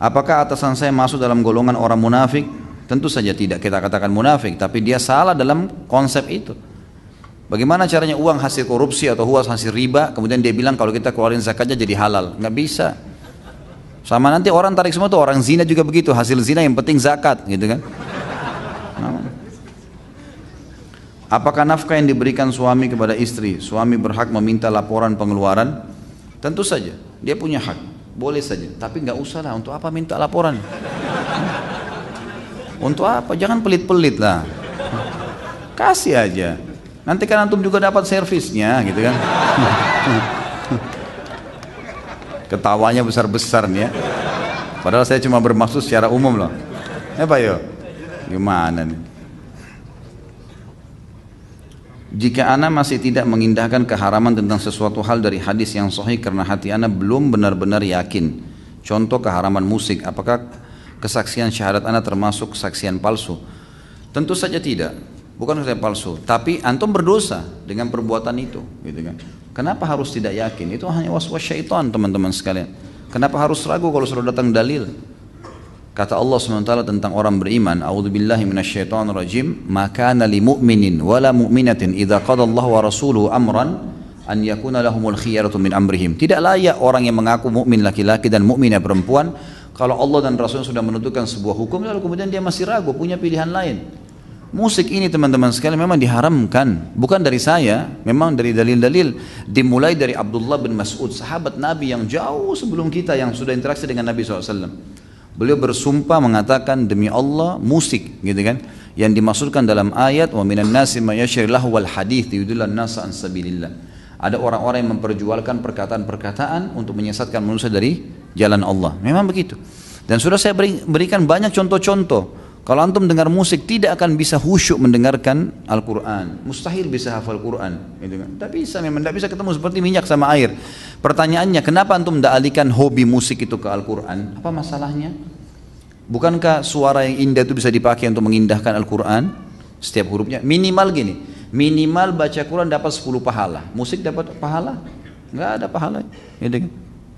Apakah atasan saya masuk dalam golongan orang munafik? Tentu saja tidak kita katakan munafik, tapi dia salah dalam konsep itu. Bagaimana caranya uang hasil korupsi atau uang hasil riba, kemudian dia bilang kalau kita keluarin zakatnya jadi halal? Nggak bisa. Sama nanti orang tarik semua tuh, orang zina juga begitu, hasil zina yang penting zakat, gitu kan? Apakah nafkah yang diberikan suami kepada istri, suami berhak meminta laporan pengeluaran? Tentu saja, dia punya hak, boleh saja. Tapi nggak usah lah, untuk apa minta laporan? Untuk apa? Jangan pelit-pelit lah. Kasih aja. Nanti kan antum juga dapat servisnya, gitu kan? Ketawanya besar-besar nih ya. Padahal saya cuma bermaksud secara umum loh. Pak yo? Gimana nih? Jika ana masih tidak mengindahkan keharaman tentang sesuatu hal dari hadis yang sahih karena hati ana belum benar-benar yakin. Contoh keharaman musik, apakah kesaksian syahadat ana termasuk kesaksian palsu? Tentu saja tidak. Bukan kesaksian palsu, tapi antum berdosa dengan perbuatan itu, gitu kan? Kenapa harus tidak yakin? Itu hanya waswas syaitan, teman-teman sekalian. Kenapa harus ragu kalau sudah datang dalil? Kata Allah SWT tentang orang beriman, a'udzubillahi minasyaitonirrajim, ma kana lil mu'minin wala mu'minatin idza qada Allah wa rasuluhu amran an yakuna lahumul khiyaratu min amrihim. Tidak layak orang yang mengaku mukmin laki-laki dan mukminah perempuan kalau Allah dan Rasulnya sudah menentukan sebuah hukum lalu kemudian dia masih ragu, punya pilihan lain. Musik ini teman-teman sekalian memang diharamkan, bukan dari saya, memang dari dalil-dalil. Dimulai dari Abdullah bin Mas'ud, sahabat Nabi yang jauh sebelum kita, yang sudah interaksi dengan Nabi SAW. Beliau bersumpah mengatakan demi Allah musik, gitu kan, yang dimaksudkan dalam ayat wa minan nasi may yashri lahu wal hadits yudillan nasa an sabilillah. Ada orang-orang yang memperjualkan perkataan-perkataan untuk menyesatkan manusia dari jalan Allah. Memang begitu. Dan sudah saya berikan banyak contoh-contoh. Kalau antum dengar musik tidak akan bisa khusyuk mendengarkan Al-Quran. Mustahil bisa hafal Quran. Tak bisa, memang tidak bisa ketemu seperti minyak sama air. Pertanyaannya, kenapa antum tidak alihkan hobi musik itu ke Al-Quran? Apa masalahnya? Bukankah suara yang indah itu bisa dipakai untuk mengindahkan Al-Quran? Setiap hurufnya. Minimal gini, minimal baca Quran dapat 10 pahala. Musik dapat pahala? Nggak ada pahala.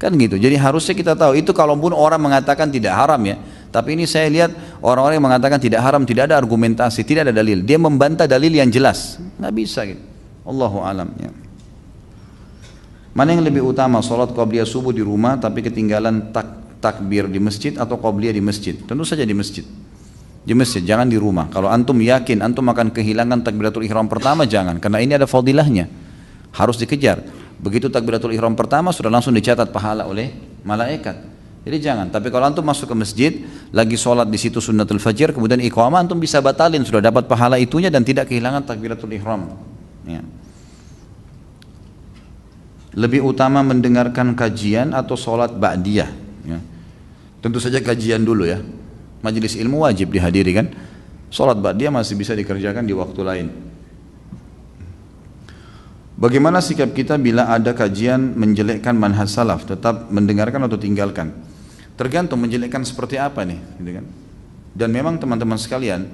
Kan gitu. Jadi harusnya kita tahu itu, kalaupun orang mengatakan tidak haram ya. Tapi ini saya lihat orang-orang yang mengatakan tidak haram, tidak ada argumentasi, tidak ada dalil. Dia membantah dalil yang jelas. Nggak bisa gitu. Allahu alam ya. Mana yang lebih utama, sholat qabliyah subuh di rumah tapi ketinggalan takbir di masjid atau qabliyah di masjid? Tentu saja di masjid. Di masjid, jangan di rumah. Kalau antum yakin antum akan kehilangan takbiratul ihram pertama, jangan. Karena ini ada fadilahnya. Harus dikejar. Begitu takbiratul ihram pertama sudah langsung dicatat pahala oleh malaikat. Jadi jangan. Tapi kalau antum masuk ke masjid, lagi sholat di situ sunnatul fajr, kemudian iqamah, antum bisa batalin, sudah dapat pahala itunya dan tidak kehilangan takbiratul ihram. Ya. Lebih utama mendengarkan kajian atau sholat ba'diyah? Ya. Tentu saja kajian dulu ya. Majelis ilmu wajib dihadiri kan. Sholat ba'diyah masih bisa dikerjakan di waktu lain. Bagaimana sikap kita bila ada kajian menjelekkan manhaj salaf, tetap mendengarkan atau tinggalkan? Tergantung menjelekkan seperti apa nih, gitu kan? Dan memang teman-teman sekalian,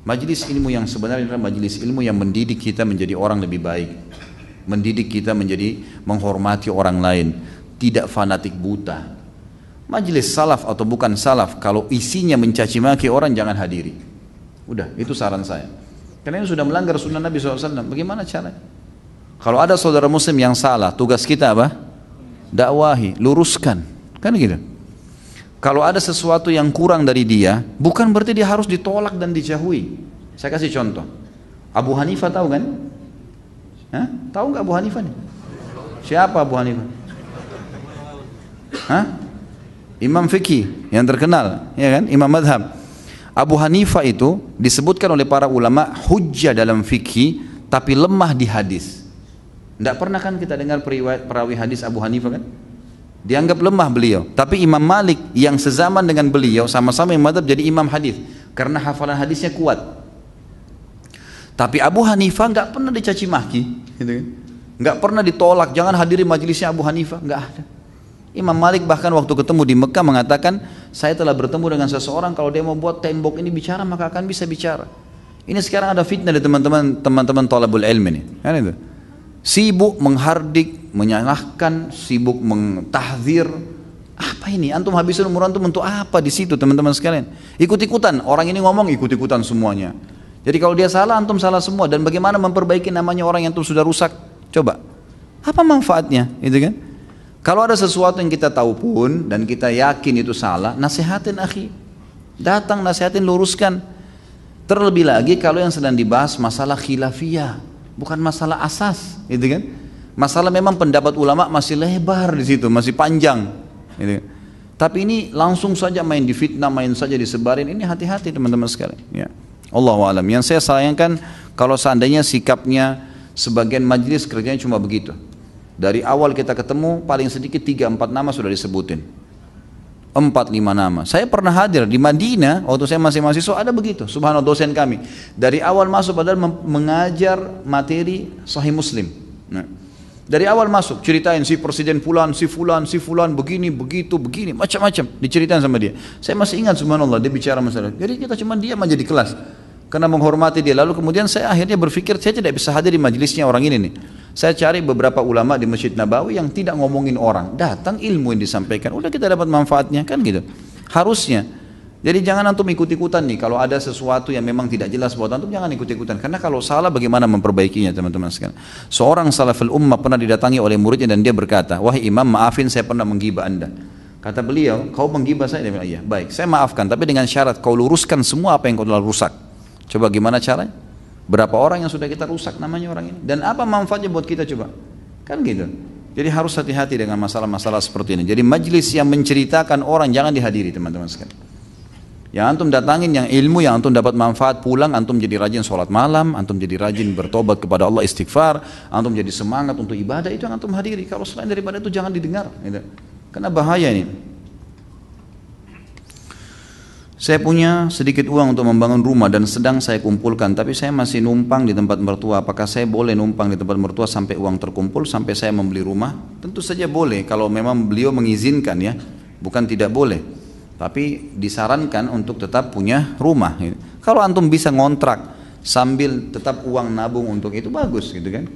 majelis ilmu yang sebenarnya adalah majelis ilmu yang mendidik kita menjadi orang lebih baik, mendidik kita menjadi menghormati orang lain, tidak fanatik buta. Majelis salaf atau bukan salaf, kalau isinya mencaci maki orang, jangan hadiri. Udah, itu saran saya. Karena ini sudah melanggar sunnah Nabi SAW. Bagaimana caranya? Kalau ada saudara muslim yang salah, tugas kita apa? Dakwahi, luruskan. Kan gitu. Kalau ada sesuatu yang kurang dari dia, bukan berarti dia harus ditolak dan dijauhi. Saya kasih contoh. Abu Hanifah tahu kan? Hah? Tahu nggak Abu Hanifah nih? Siapa Abu Hanifah? Hah? Imam fikih yang terkenal, ya kan? Imam madhab. Abu Hanifah itu disebutkan oleh para ulama hujjah dalam fikih, tapi lemah di hadis. Tidak pernah kan kita dengar perawi hadis Abu Hanifah kan? Dianggap lemah beliau. Tapi Imam Malik yang sezaman dengan beliau sama-sama yang madhab jadi imam hadis karena hafalan hadisnya kuat. Tapi Abu Hanifah nggak pernah dicaci maki, gitu kan? Nggak pernah ditolak, jangan hadiri majelisnya Abu Hanifah, nggak ada. Imam Malik bahkan waktu ketemu di Mekah mengatakan, saya telah bertemu dengan seseorang, kalau dia mau buat tembok ini bicara maka akan bisa bicara. Ini sekarang ada fitnah di teman-teman thalabul ilmi ini, kan itu. Sibuk menghardik, menyalahkan, sibuk mentahdzir. Apa ini? Antum habisin umur antum untuk apa di situ, teman-teman sekalian? Ikut-ikutan, orang ini ngomong ikut-ikutan semuanya. Jadi kalau dia salah, antum salah semua. Dan bagaimana memperbaiki namanya orang yang antum sudah rusak? Coba. Apa manfaatnya? Gitu kan? Kalau ada sesuatu yang kita tahu pun dan kita yakin itu salah, nasihatin akhi. Datang nasihatin, luruskan. Terlebih lagi kalau yang sedang dibahas masalah khilafiyah, bukan masalah asas, gitu kan? Masalah memang pendapat ulama masih lebar di situ, masih panjang, gitu. Tapi ini langsung saja main di fitnah, main saja disebarin. Ini hati-hati teman-teman sekalian. Ya. Allahu a'lam. Yang saya sayangkan kalau seandainya sikapnya sebagian majelis kerjanya cuma begitu. Dari awal kita ketemu paling sedikit 3-4 nama sudah disebutin. 4-5 nama. Saya pernah hadir di Madinah waktu saya masih mahasiswa, ada begitu. Subhanallah, dosen kami dari awal masuk padahal mengajar materi Sahih Muslim. Nah, dari awal masuk ceritain si presiden fulan, si fulan begini, begitu, begini, macam-macam diceritain sama dia. Saya masih ingat, subhanallah, dia bicara masalah. Jadi kita cuma diam aja di kelas karena menghormati dia. Lalu kemudian saya akhirnya berpikir saya tidak bisa hadir di majelisnya orang ini nih. Saya cari beberapa ulama di Masjid Nabawi yang tidak ngomongin orang, datang ilmu yang disampaikan, udah kita dapat manfaatnya, kan gitu. Harusnya. Jadi jangan antum ikut-ikutan nih, kalau ada sesuatu yang memang tidak jelas buat antum, jangan ikut-ikutan. Karena kalau salah bagaimana memperbaikinya, teman-teman sekalian. Seorang salaful ummah pernah didatangi oleh muridnya dan dia berkata, wahai imam, maafin saya pernah menggibah anda. Kata beliau, kau menggibah saya? Dia bilang, iya, baik, saya maafkan, tapi dengan syarat kau luruskan semua apa yang kau telah rusak. Coba gimana caranya? Berapa orang yang sudah kita rusak namanya orang ini, dan apa manfaatnya buat kita, coba, kan gitu. Jadi harus hati-hati dengan masalah-masalah seperti ini. Jadi majlis yang menceritakan orang jangan dihadiri, teman-teman sekalian. Yang antum datangin yang ilmu yang antum dapat manfaat, pulang antum jadi rajin sholat malam, antum jadi rajin bertobat kepada Allah, istighfar, antum jadi semangat untuk ibadah, itu yang antum hadiri. Kalau selain daripada itu jangan didengar, gitu. Karena bahaya ini. Saya punya sedikit uang untuk membangun rumah dan sedang saya kumpulkan, tapi saya masih numpang di tempat mertua. Apakah saya boleh numpang di tempat mertua sampai uang terkumpul, sampai saya membeli rumah? Tentu saja boleh, kalau memang beliau mengizinkan ya, bukan tidak boleh. Tapi disarankan untuk tetap punya rumah. Kalau antum bisa ngontrak sambil tetap uang nabung untuk itu, bagus gitu kan.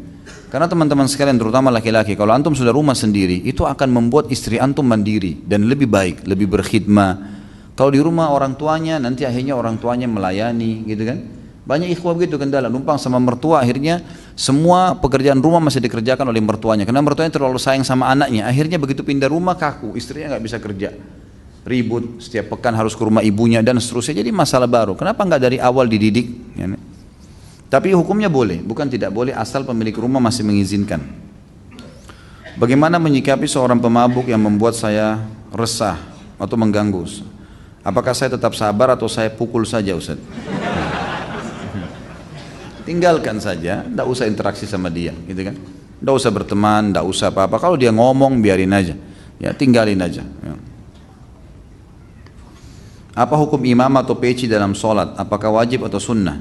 Karena teman-teman sekalian terutama laki-laki, kalau antum sudah rumah sendiri, itu akan membuat istri antum mandiri dan lebih baik, lebih berkhidmat. Kalau di rumah orang tuanya, nanti akhirnya orang tuanya melayani gitu kan. Banyak ikhwah begitu kendala, numpang sama mertua, akhirnya semua pekerjaan rumah masih dikerjakan oleh mertuanya. Karena mertuanya terlalu sayang sama anaknya, akhirnya begitu pindah rumah kaku, istrinya nggak bisa kerja. Ribut, setiap pekan harus ke rumah ibunya dan seterusnya, jadi masalah baru. Kenapa nggak dari awal dididik? Ya, tapi hukumnya boleh, bukan tidak boleh asal pemilik rumah masih mengizinkan. Bagaimana menyikapi seorang pemabuk yang membuat saya resah atau mengganggu? Apakah saya tetap sabar atau saya pukul saja, Ustaz? Tinggalkan saja, tidak usah interaksi sama dia, gitu kan? Tidak usah berteman, tidak usah apa-apa. Kalau dia ngomong biarin aja, ya tinggalin aja. Ya. Apa hukum imam atau peci dalam sholat? Apakah wajib atau sunnah?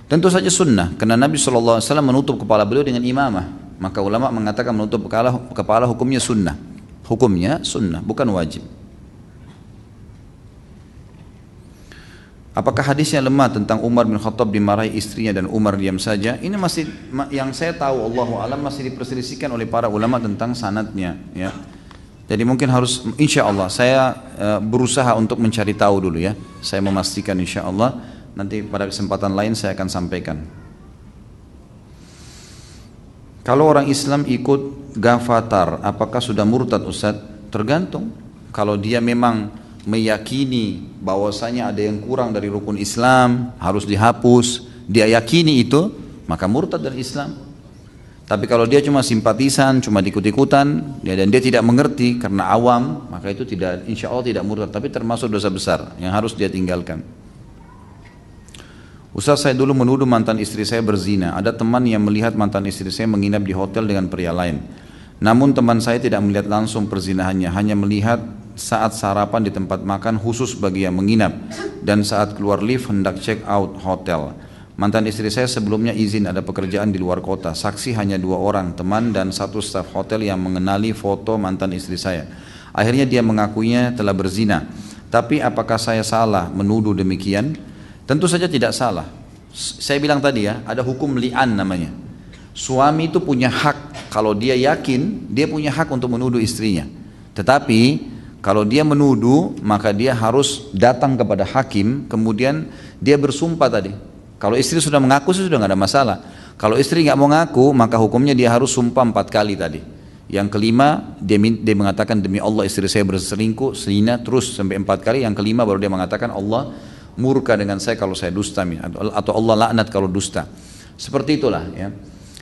Tentu saja sunnah, karena Nabi SAW menutup kepala beliau dengan imamah. Maka ulama mengatakan menutup kepala hukumnya sunnah. Hukumnya sunnah, bukan wajib. Apakah hadisnya lemah tentang Umar bin Khattab dimarahi istrinya dan Umar diam saja? Ini masih yang saya tahu, Allahu a'lam, masih diperselisihkan oleh para ulama tentang sanadnya. Ya. Jadi mungkin harus, insya Allah saya berusaha untuk mencari tahu dulu ya. Saya memastikan insya Allah, nanti pada kesempatan lain saya akan sampaikan. Kalau orang Islam ikut gafatar, apakah sudah murtad, Ustaz? Tergantung. Kalau dia memang meyakini bahwasanya ada yang kurang dari rukun Islam, harus dihapus, dia yakini itu, maka murtad dari Islam. Tapi kalau dia cuma simpatisan, cuma ikut-ikutan, dan dia tidak mengerti karena awam, maka itu tidak, insya Allah tidak murtad, tapi termasuk dosa besar yang harus dia tinggalkan. Ustaz, saya dulu menuduh mantan istri saya berzina. Ada teman yang melihat mantan istri saya menginap di hotel dengan pria lain. Namun teman saya tidak melihat langsung perzinahannya, hanya melihat saat sarapan di tempat makan khusus bagi yang menginap, dan saat keluar lift hendak check out hotel. Mantan istri saya sebelumnya izin ada pekerjaan di luar kota. Saksi hanya 2 orang, teman dan 1 staf hotel yang mengenali foto mantan istri saya. Akhirnya dia mengakuinya telah berzina. Tapi apakah saya salah menuduh demikian? Tentu saja tidak salah. Saya bilang tadi ya, ada hukum li'an namanya. Suami itu punya hak, kalau dia yakin, dia punya hak untuk menuduh istrinya. Tetapi kalau dia menuduh, maka dia harus datang kepada hakim, kemudian dia bersumpah tadi. Kalau istri sudah mengaku sudah nggak ada masalah. Kalau istri nggak mau ngaku, maka hukumnya dia harus sumpah 4 kali tadi. Yang kelima dia mengatakan demi Allah istri saya berselingkuh, zina, terus sampai 4 kali. Yang kelima baru dia mengatakan Allah murka dengan saya kalau saya dusta, atau Allah laknat kalau dusta. Seperti itulah ya.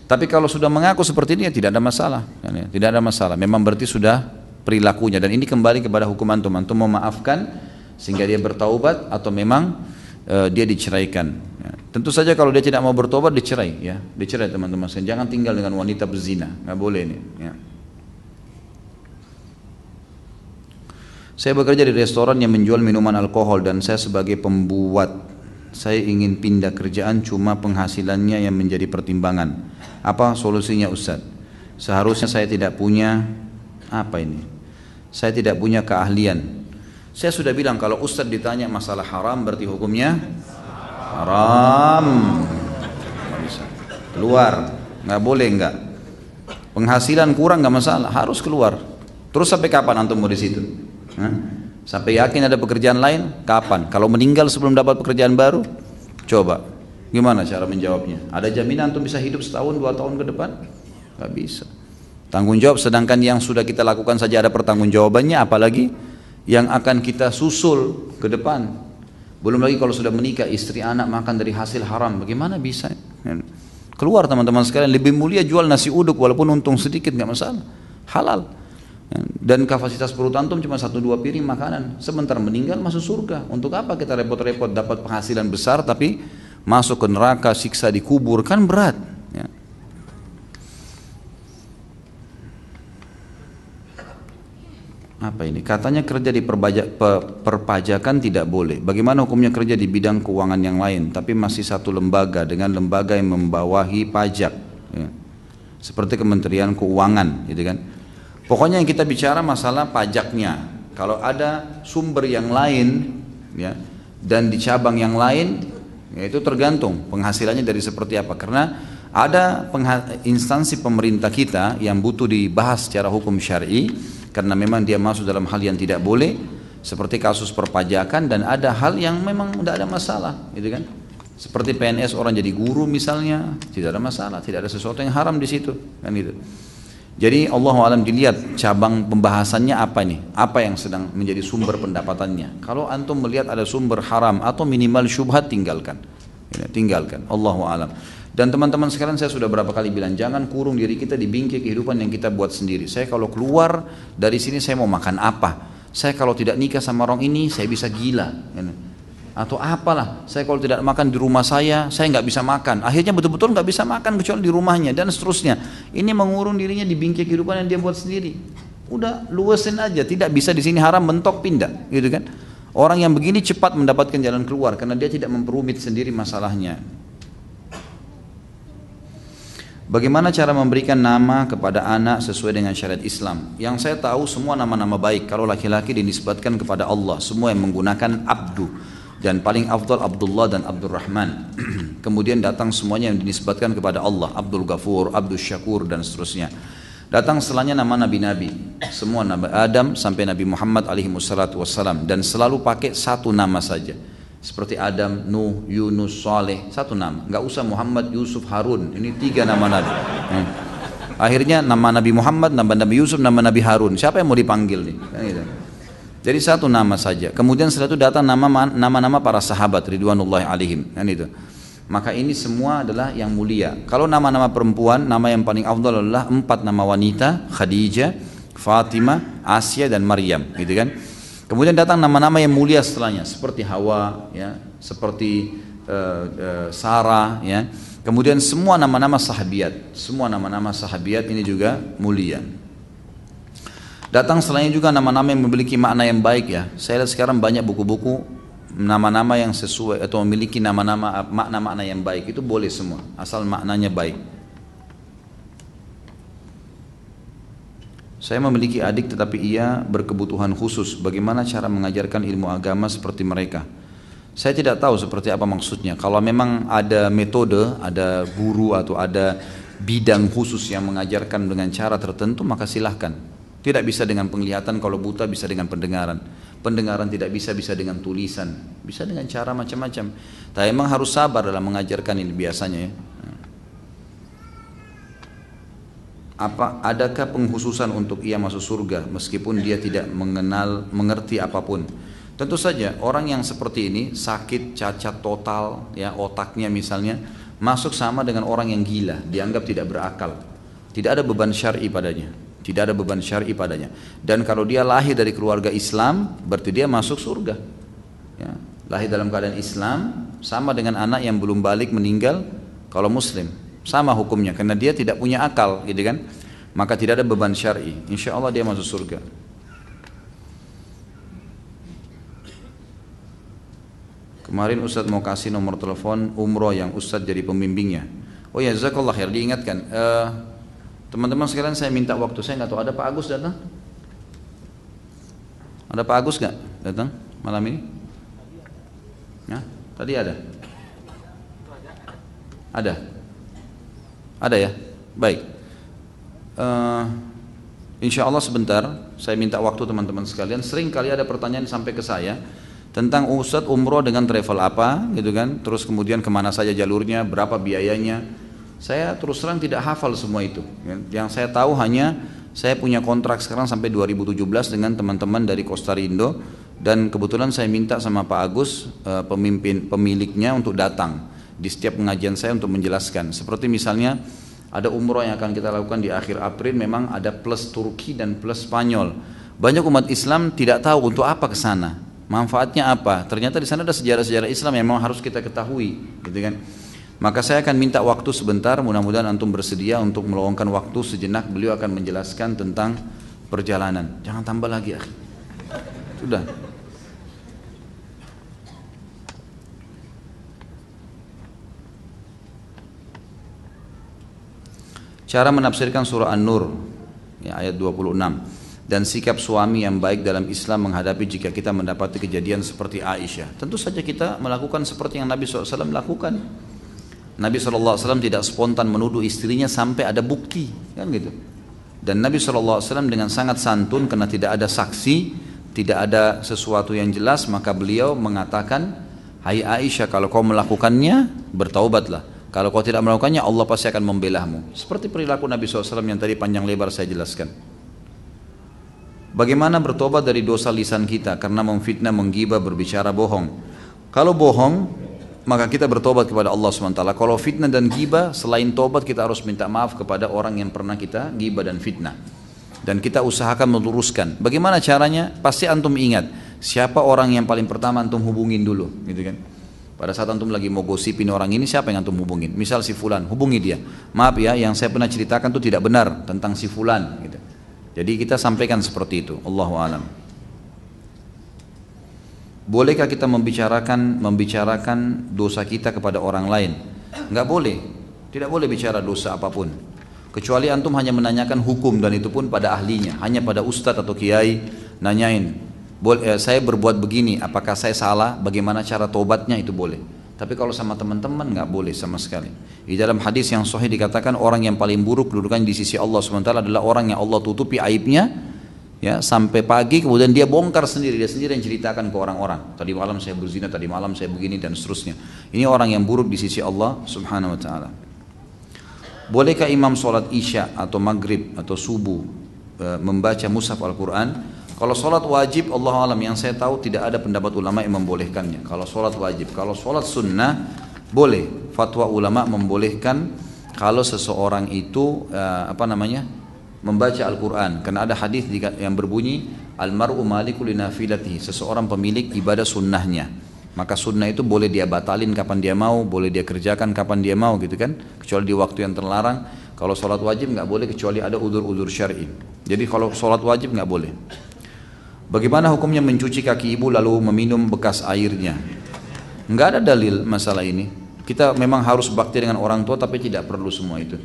Tapi kalau sudah mengaku seperti ini ya tidak ada masalah. Ya, tidak ada masalah. Memang berarti sudah perilakunya, dan ini kembali kepada hukum antum. Antum memaafkan sehingga dia bertaubat atau memang dia diceraikan. Ya. Tentu saja kalau dia tidak mau bertobat dicerai, ya, dicerai teman-teman. Jangan tinggal dengan wanita berzina, nggak boleh ini. Ya. Saya bekerja di restoran yang menjual minuman alkohol dan saya sebagai pembuat. Saya ingin pindah kerjaan, cuma penghasilannya yang menjadi pertimbangan. Apa solusinya, Ustaz? Seharusnya saya tidak punya apa ini? Saya tidak punya keahlian. Saya sudah bilang kalau Ustaz ditanya masalah haram berarti hukumnya haram. Nggak bisa. Keluar, nggak boleh nggak. Penghasilan kurang nggak masalah, harus keluar. Terus sampai kapan antum mau di situ? Hah? Sampai yakin ada pekerjaan lain? Kapan? Kalau meninggal sebelum dapat pekerjaan baru? Coba, gimana cara menjawabnya? Ada jaminan antum bisa hidup setahun, 2 tahun ke depan? Nggak bisa. Tanggung jawab, sedangkan yang sudah kita lakukan saja ada pertanggungjawabannya, apalagi yang akan kita susul ke depan. Belum lagi kalau sudah menikah, istri anak makan dari hasil haram, bagaimana bisa? Keluar teman-teman sekalian, lebih mulia jual nasi uduk walaupun untung sedikit, nggak masalah, halal. Dan kapasitas perut antum cuma 1-2 piring makanan, sebentar meninggal masuk surga. Untuk apa kita repot-repot dapat penghasilan besar tapi masuk ke neraka, siksa di kubur, kan berat ya. Apa ini? Katanya kerja di perpajakan tidak boleh. Bagaimana hukumnya kerja di bidang keuangan yang lain tapi masih satu lembaga dengan lembaga yang membawahi pajak ya. Seperti Kementerian Keuangan gitu kan. Pokoknya yang kita bicara masalah pajaknya. Kalau ada sumber yang lain ya, dan di cabang yang lain, ya itu tergantung penghasilannya dari seperti apa. Karena ada instansi pemerintah kita yang butuh dibahas secara hukum syar'i, karena memang dia masuk dalam hal yang tidak boleh, seperti kasus perpajakan, dan ada hal yang memang tidak ada masalah, gitu kan? Seperti PNS orang jadi guru misalnya, tidak ada masalah, tidak ada sesuatu yang haram di situ, kan gitu. Jadi Allahu a'lam, dilihat cabang pembahasannya apa nih, apa yang sedang menjadi sumber pendapatannya. Kalau antum melihat ada sumber haram atau minimal syubhat, tinggalkan, ya, tinggalkan. Allahu a'lam. Dan teman-teman sekalian, saya sudah berapa kali bilang, jangan kurung diri kita di bingkai kehidupan yang kita buat sendiri. Saya kalau keluar dari sini saya mau makan apa? Saya kalau tidak nikah sama orang ini saya bisa gila, ya. Atau apalah, saya kalau tidak makan di rumah saya nggak bisa makan. Akhirnya betul-betul nggak bisa makan kecuali di rumahnya, dan seterusnya. Ini mengurung dirinya di bingkai kehidupan yang dia buat sendiri. Udah luasin aja, tidak bisa di sini haram, mentok pindah, gitu kan? Orang yang begini cepat mendapatkan jalan keluar karena dia tidak memperumit sendiri masalahnya. Bagaimana cara memberikan nama kepada anak sesuai dengan syariat Islam? Yang saya tahu semua nama-nama baik. Kalau laki-laki dinisbatkan kepada Allah, semua yang menggunakan abdu. Dan paling afdal Abdullah dan Abdurrahman. Kemudian datang semuanya yang dinisbatkan kepada Allah, Abdul Ghafur, Abdul Syakur, dan seterusnya. Datang setelahnya nama nabi-nabi, semua Nabi Adam sampai Nabi Muhammad alaihi wassalatu wassalam, dan selalu pakai satu nama saja. Seperti Adam, Nuh, Yunus, Saleh, satu nama. Enggak usah Muhammad, Yusuf, Harun. Ini 3 nama nabi. Akhirnya nama Nabi Muhammad, nama Nabi Yusuf, nama Nabi Harun. Siapa yang mau dipanggil nih? Kan gitu. Jadi satu nama saja. Kemudian setelah itu datang nama-nama para sahabat ridwanullahi alaihim, kan itu. Maka ini semua adalah yang mulia. Kalau nama-nama perempuan, nama yang paling afdal adalah 4 nama wanita: Khadijah, Fatimah, Asia, dan Maryam, gitu kan. Kemudian datang nama-nama yang mulia setelahnya, seperti Hawa, ya, seperti Sarah, ya. Kemudian semua nama-nama sahabiat, semua nama-nama sahabiat ini juga mulia. Datang setelahnya juga nama-nama yang memiliki makna yang baik, ya. Saya lihat sekarang banyak buku-buku nama-nama yang sesuai atau memiliki nama-nama makna-makna yang baik, itu boleh semua, asal maknanya baik. Saya memiliki adik tetapi ia berkebutuhan khusus. Bagaimana cara mengajarkan ilmu agama seperti mereka? Saya tidak tahu seperti apa maksudnya. Kalau memang ada metode, ada guru atau ada bidang khusus yang mengajarkan dengan cara tertentu, maka silahkan. Tidak bisa dengan penglihatan, kalau buta bisa dengan pendengaran. Pendengaran tidak bisa, bisa dengan tulisan. Bisa dengan cara macam-macam. Tapi memang harus sabar dalam mengajarkan ini biasanya, ya. Adakah pengkhususan untuk ia masuk surga meskipun dia tidak mengerti apapun? Tentu saja orang yang seperti ini sakit, cacat total, ya, otaknya misalnya, masuk sama dengan orang yang gila, dianggap tidak berakal. Tidak ada beban syar'i padanya. Tidak ada beban syar'i padanya. Dan kalau dia lahir dari keluarga Islam, berarti dia masuk surga, ya. Lahir dalam keadaan Islam sama dengan anak yang belum balik meninggal kalau muslim, sama hukumnya karena dia tidak punya akal, gitu kan. Maka tidak ada beban syar'i, insya Allah dia masuk surga. Kemarin Ustadz mau kasih nomor telepon umroh yang Ustadz jadi pembimbingnya. Oh ya, jazakallah khair, diingatkan. Teman-teman sekalian, saya minta waktu. Saya nggak tahu, ada Pak Agus datang? Ada Pak Agus nggak datang malam ini? Ya, tadi ada. Ada ya? Baik. Insya Allah sebentar. Saya minta waktu teman-teman sekalian. Sering kali ada pertanyaan sampai ke saya tentang Ustadz umroh dengan travel apa, gitu kan? Terus kemudian kemana saja jalurnya, berapa biayanya? Saya terus terang tidak hafal semua itu. Yang saya tahu hanya saya punya kontrak sekarang sampai 2017 dengan teman-teman dari Costa Rindo, dan kebetulan saya minta sama Pak Agus, pemiliknya, untuk datang di setiap pengajian saya untuk menjelaskan. Seperti misalnya Ada umroh yang akan kita lakukan di akhir April, memang ada plus Turki dan plus Spanyol. Banyak umat Islam tidak tahu untuk apa ke sana, manfaatnya apa. Ternyata di sana ada sejarah-sejarah Islam yang memang harus kita ketahui, gitu kan. Maka saya akan minta waktu sebentar, mudah-mudahan antum bersedia untuk meluangkan waktu sejenak. Beliau akan menjelaskan tentang perjalanan. Jangan tambah lagi, akhi. Sudah. Cara menafsirkan surah An-Nur ya, ayat 26, dan sikap suami yang baik dalam Islam menghadapi jika kita mendapati kejadian seperti Aisyah. Tentu saja kita melakukan seperti yang Nabi SAW lakukan. Nabi SAW tidak spontan menuduh istrinya sampai ada bukti, kan gitu. Dan Nabi SAW dengan sangat santun, karena tidak ada saksi, tidak ada sesuatu yang jelas, maka beliau mengatakan, hai Aisyah, kalau kau melakukannya bertaubatlah. Kalau kau tidak melakukannya, Allah pasti akan membelahmu. Seperti perilaku Nabi SAW yang tadi panjang lebar saya jelaskan. Bagaimana bertobat dari dosa lisan kita karena memfitnah, menggibah, berbicara bohong. Kalau bohong, maka kita bertobat kepada Allah SWT. Kalau fitnah dan gibah, selain tobat kita harus minta maaf kepada orang yang pernah kita gibah dan fitnah. Dan kita usahakan meluruskan. Bagaimana caranya? Pasti antum ingat siapa orang yang paling pertama antum hubungin dulu, gitu kan? Pada saat antum lagi mau gosipin orang ini, siapa yang antum hubungin? Misal si fulan, hubungi dia. Maaf ya, yang saya pernah ceritakan itu tidak benar tentang si fulan, gitu. Jadi kita sampaikan seperti itu. Allahu a'lam. Bolehkah kita membicarakan dosa kita kepada orang lain? Enggak boleh. Tidak boleh bicara dosa apapun. Kecuali antum hanya menanyakan hukum, dan itu pun pada ahlinya, hanya pada ustadz atau kiai nanyain. Saya berbuat begini, apakah saya salah? Bagaimana cara tobatnya? Itu boleh. Tapi kalau sama teman-teman nggak boleh sama sekali. Di dalam hadis yang sahih dikatakan orang yang paling buruk kedudukannya di sisi Allah SWT adalah orang yang Allah tutupi aibnya, ya, sampai pagi kemudian dia bongkar sendiri, dia sendiri yang ceritakan ke orang-orang. Tadi malam saya berzina, tadi malam saya begini, dan seterusnya. Ini orang yang buruk di sisi Allah Subhanahu Wa Taala. Bolehkah imam sholat isya atau maghrib atau subuh membaca mushaf Al-Quran? Kalau sholat wajib, Allah alam, yang saya tahu tidak ada pendapat ulama yang membolehkannya. Kalau sholat wajib, kalau sholat sunnah boleh. Fatwa ulama membolehkan kalau seseorang itu membaca Al-Quran. Karena ada hadis yang berbunyi almaru malikul linafilatihi, seseorang pemilik ibadah sunnahnya. Maka sunnah itu boleh dia batalin kapan dia mau, boleh dia kerjakan kapan dia mau, gitu kan? Kecuali di waktu yang terlarang. Kalau sholat wajib nggak boleh kecuali ada udzur-udzur syar'i. Jadi kalau sholat wajib nggak boleh. Bagaimana hukumnya mencuci kaki ibu lalu meminum bekas airnya? Enggak ada dalil masalah ini. Kita memang harus bakti dengan orang tua, tapi tidak perlu semua itu.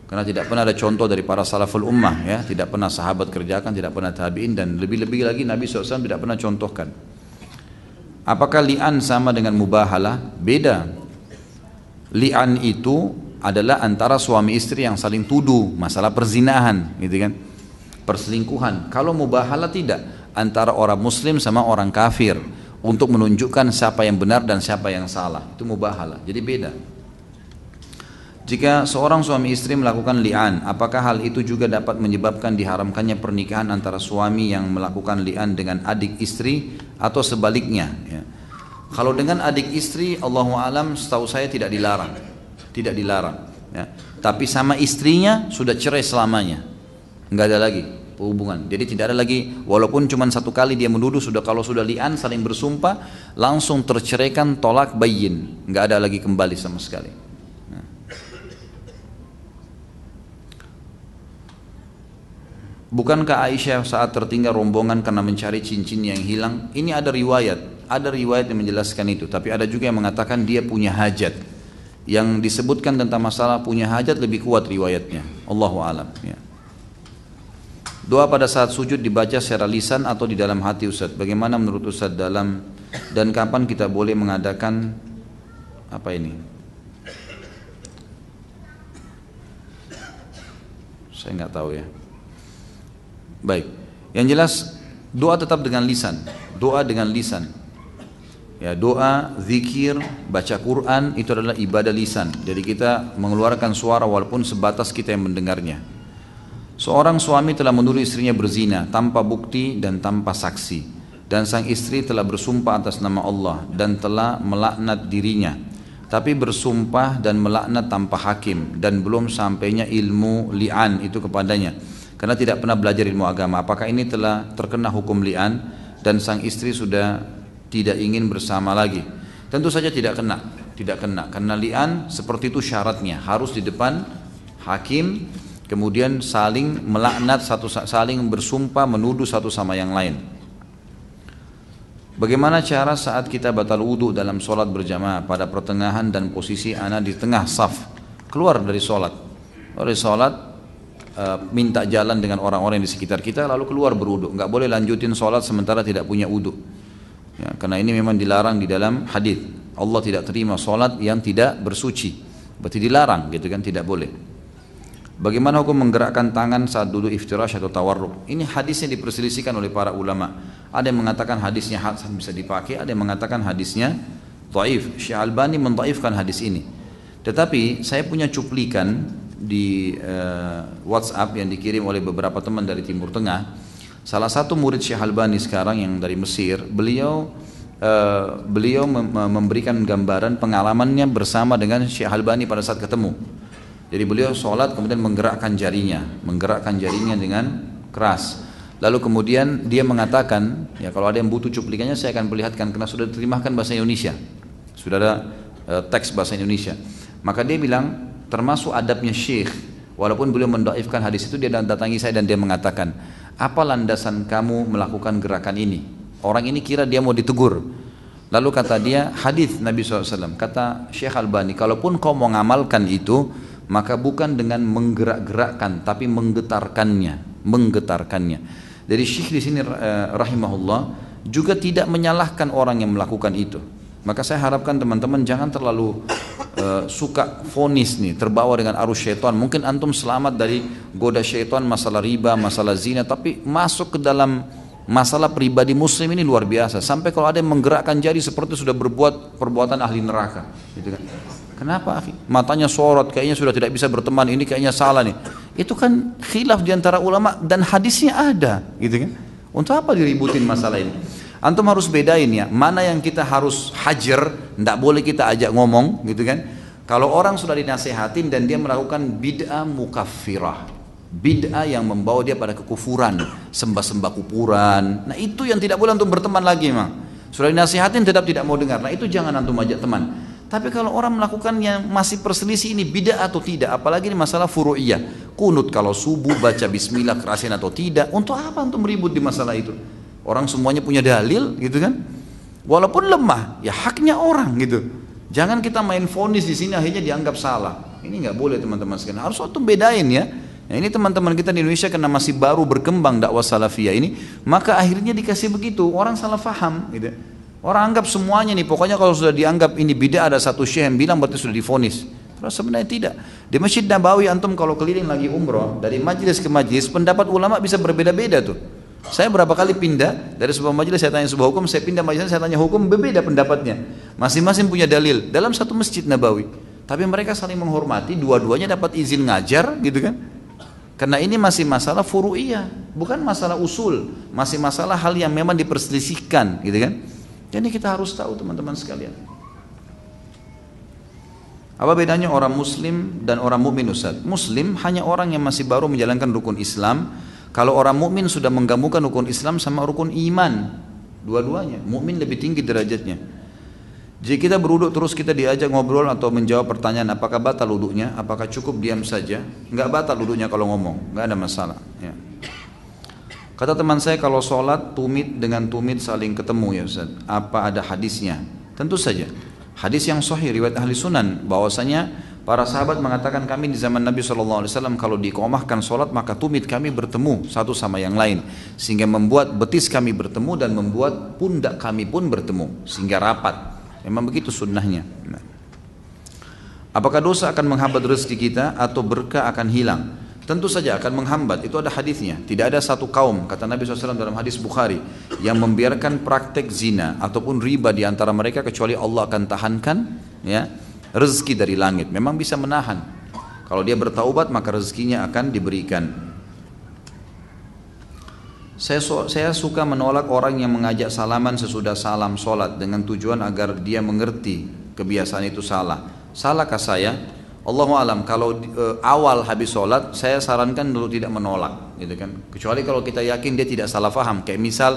Karena tidak pernah ada contoh dari para salaful ummah, ya, tidak pernah sahabat kerjakan, tidak pernah tabi'in, dan lebih-lebih lagi Nabi SAW tidak pernah contohkan. Apakah li'an sama dengan mubahalah? Beda. Li'an itu adalah antara suami istri yang saling tuduh masalah perzinahan, gitu kan? Perselingkuhan. Kalau mubahalah tidak, antara orang muslim sama orang kafir, untuk menunjukkan siapa yang benar dan siapa yang salah. Itu mubahalah. Jadi beda. Jika seorang suami istri melakukan li'an, apakah hal itu juga dapat menyebabkan diharamkannya pernikahan antara suami yang melakukan li'an dengan adik istri atau sebaliknya, ya. Kalau dengan adik istri, Allahu alam, setahu saya tidak dilarang. Tidak dilarang, ya. Tapi sama istrinya sudah cerai selamanya. Enggak ada lagi hubungan. Jadi tidak ada lagi, walaupun cuma satu kali dia menuduh, sudah, kalau sudah li'an saling bersumpah, langsung terceraikan, tolak bayyin, nggak ada lagi kembali sama sekali. Nah. Bukankah Aisyah saat tertinggal rombongan karena mencari cincin yang hilang? Ini ada riwayat yang menjelaskan itu, tapi ada juga yang mengatakan dia punya hajat. Yang disebutkan tentang masalah punya hajat lebih kuat riwayatnya. Allahu a'lam, ya. Doa pada saat sujud dibaca secara lisan atau di dalam hati, Ustaz? Bagaimana menurut Ustaz dan kapan kita boleh mengadakan apa ini? Saya nggak tahu ya. Baik, yang jelas doa tetap dengan lisan. Doa dengan lisan. Ya, doa, zikir, baca Quran itu adalah ibadah lisan. Jadi kita mengeluarkan suara walaupun sebatas kita yang mendengarnya. Seorang suami telah menuduh istrinya berzina tanpa bukti dan tanpa saksi, dan sang istri telah bersumpah atas nama Allah dan telah melaknat dirinya. tapi bersumpah dan melaknat tanpa hakim dan belum sampainya ilmu li'an itu kepadanya karena tidak pernah belajar ilmu agama, apakah ini telah terkena hukum li'an dan sang istri sudah tidak ingin bersama lagi? Tentu saja tidak kena karena li'an seperti itu syaratnya harus di depan hakim, kemudian saling melaknat, saling bersumpah menuduh satu sama yang lain. Bagaimana cara saat kita batal wudu dalam sholat berjamaah pada pertengahan dan posisi ana di tengah saf, keluar dari sholat, minta jalan dengan orang-orang di sekitar kita lalu keluar berwudu, nggak boleh lanjutin sholat sementara tidak punya wudu ya, karena ini memang dilarang di dalam hadis. Allah tidak terima sholat yang tidak bersuci, berarti dilarang gitu kan, tidak boleh. Bagaimana hukum menggerakkan tangan saat duduk iftirash atau tawarruk? Ini hadisnya diperselisihkan oleh para ulama. Ada yang mengatakan hadisnya hasan bisa dipakai, ada yang mengatakan hadisnya dhaif. Syekh Albani mendhaifkan hadis ini. Tetapi saya punya cuplikan di WhatsApp yang dikirim oleh beberapa teman dari Timur Tengah. Salah satu murid Syekh Albani sekarang yang dari Mesir, beliau memberikan gambaran pengalamannya bersama dengan Syekh Albani pada saat ketemu. Jadi beliau sholat kemudian menggerakkan jarinya dengan keras. Lalu kemudian dia mengatakan, ya kalau ada yang butuh cuplikannya saya akan perlihatkan karena sudah diterjemahkan bahasa Indonesia, sudah ada teks bahasa Indonesia. Maka dia bilang termasuk adabnya Syekh, walaupun beliau mendhaifkan hadis itu, dia datangi saya dan dia mengatakan, apa landasan kamu melakukan gerakan ini? Orang ini kira dia mau ditegur. Lalu kata dia, hadis Nabi SAW, kata Syekh Albani, kalaupun kau mau ngamalkan itu, maka bukan dengan menggerak-gerakkan tapi menggetarkannya. Jadi Syekh di sini rahimahullah juga tidak menyalahkan orang yang melakukan itu. Maka saya harapkan teman-teman jangan terlalu suka vonis nih, terbawa dengan arus syaitan. Mungkin antum selamat dari goda syaitan masalah riba, masalah zina, tapi masuk ke dalam masalah pribadi muslim ini luar biasa. Sampai kalau ada yang menggerakkan jari seperti sudah berbuat perbuatan ahli neraka, gitu kan? Kenapa akhi? Matanya sorot, kayaknya sudah tidak bisa berteman, ini kayaknya salah nih. Itu kan khilaf diantara ulama dan hadisnya ada, gitu kan? Untuk apa diributin masalah ini? Antum harus bedain ya, mana yang kita harus hajar, tidak boleh kita ajak ngomong, gitu kan? Kalau orang sudah dinasehatin dan dia melakukan bid'ah mukaffirah, bid'ah yang membawa dia pada kekufuran, sembah-sembah kuburan, nah itu yang tidak boleh antum berteman lagi memang. Sudah dinasihatin tetap tidak mau dengar, nah itu jangan antum ajak teman. Tapi kalau orang melakukan yang masih perselisih ini bid'ah atau tidak, apalagi ini masalah furu'iyah, kunut kalau subuh baca bismillah kerasin atau tidak, untuk apa untuk meribut di masalah itu? Orang semuanya punya dalil gitu kan? Walaupun lemah, ya haknya orang gitu. Jangan kita main vonis di sini akhirnya dianggap salah. Ini nggak boleh teman-teman sekalian. Harus waktu bedain ya. Nah, ini teman-teman kita di Indonesia karena masih baru berkembang dakwah salafiyah ini, maka akhirnya dikasih begitu, orang salah faham gitu. Orang anggap semuanya nih, pokoknya kalau sudah dianggap ini bid'ah, ada satu syekh yang bilang berarti sudah divonis. Terus sebenarnya tidak. Di Masjid Nabawi antum kalau keliling lagi umroh, dari majelis ke majelis, pendapat ulama bisa berbeda-beda tuh. Saya berapa kali pindah, dari sebuah majelis saya tanya sebuah hukum, saya pindah majelis saya tanya hukum, berbeda pendapatnya. Masing-masing punya dalil dalam satu Masjid Nabawi. Tapi mereka saling menghormati, dua-duanya dapat izin ngajar gitu kan. Karena ini masih masalah furu'iyah, bukan masalah usul, masih masalah hal yang memang diperselisihkan gitu kan. Jadi kita harus tahu teman-teman sekalian. Apa bedanya orang muslim dan orang mukmin Ustaz? Muslim hanya orang yang masih baru menjalankan rukun Islam. Kalau orang mukmin sudah menggabungkan rukun Islam sama rukun iman, dua-duanya. Mukmin lebih tinggi derajatnya. Jika kita berwuduk terus kita diajak ngobrol atau menjawab pertanyaan apakah batal wuduknya, apakah cukup diam saja? Enggak batal wuduknya kalau ngomong, enggak ada masalah ya. Kata teman saya kalau sholat tumit dengan tumit saling ketemu ya Ustaz, apa ada hadisnya? Tentu saja hadis yang sahih riwayat ahli sunan bahwasanya para sahabat mengatakan kami di zaman Nabi SAW kalau diiqamahkan sholat maka tumit kami bertemu satu sama yang lain sehingga membuat betis kami bertemu dan membuat pundak kami pun bertemu sehingga rapat. Memang begitu sunnahnya. Apakah dosa akan menghambat rezeki kita atau berkah akan hilang? Tentu saja akan menghambat, itu ada hadisnya. Tidak ada satu kaum, kata Nabi SAW dalam hadis Bukhari, yang membiarkan praktek zina ataupun riba di antara mereka kecuali Allah akan tahankan ya, rezeki dari langit. Memang bisa menahan. Kalau dia bertaubat maka rezekinya akan diberikan. Saya suka menolak orang yang mengajak salaman sesudah salam sholat dengan tujuan agar dia mengerti kebiasaan itu salah. Salahkah saya? Allahu alam. Kalau awal habis sholat, saya sarankan dulu tidak menolak, gitu kan. Kecuali kalau kita yakin dia tidak salah faham. Kayak misal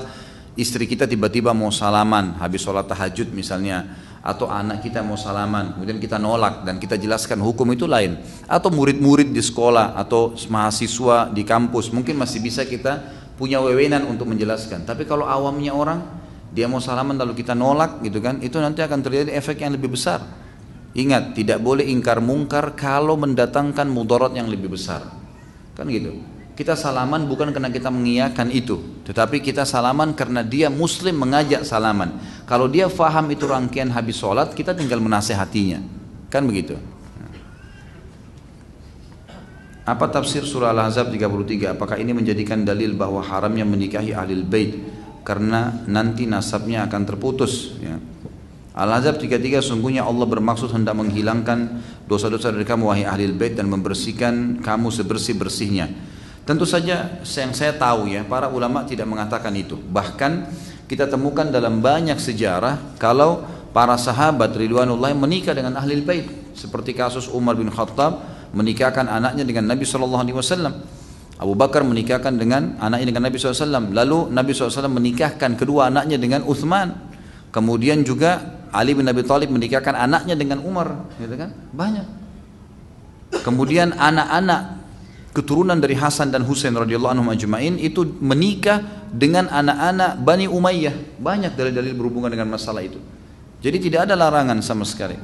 istri kita tiba-tiba mau salaman habis sholat tahajud misalnya, atau anak kita mau salaman, kemudian kita nolak dan kita jelaskan hukum itu lain. Atau murid-murid di sekolah atau mahasiswa di kampus, mungkin masih bisa kita punya wewenang untuk menjelaskan. Tapi kalau awamnya orang, dia mau salaman lalu kita nolak, gitu kan, itu nanti akan terjadi efek yang lebih besar. Ingat, tidak boleh ingkar mungkar kalau mendatangkan mudarat yang lebih besar. Kan gitu. Kita salaman bukan karena kita mengiyakan itu, tetapi kita salaman karena dia muslim mengajak salaman. Kalau dia faham itu rangkaian habis sholat, kita tinggal menasehatinya. Kan begitu. Apa tafsir surah Al-Ahzab 33? Apakah ini menjadikan dalil bahwa haramnya menikahi ahlul bait karena nanti nasabnya akan terputus, ya? Al-Ahzab 33, sungguhnya Allah bermaksud hendak menghilangkan dosa-dosa dari kamu wahai ahlul bait dan membersihkan kamu sebersih-bersihnya. Tentu saja yang saya tahu, ya, para ulama tidak mengatakan itu. Bahkan kita temukan dalam banyak sejarah kalau para sahabat ridwanullah menikah dengan ahlul bait, seperti kasus Umar bin Khattab menikahkan anaknya dengan Nabi SAW. Abu Bakar menikahkan dengan anaknya dengan Nabi SAW. Lalu Nabi SAW menikahkan kedua anaknya dengan Uthman. Kemudian juga Ali bin Abi Thalib menikahkan anaknya dengan Umar, gitu kan? Banyak. Kemudian anak-anak keturunan dari Hasan dan Husain radhiyallahu anhum ajma'in itu menikah dengan anak-anak Bani Umayyah. Banyak dalil-dalil berhubungan dengan masalah itu. Jadi tidak ada larangan sama sekali.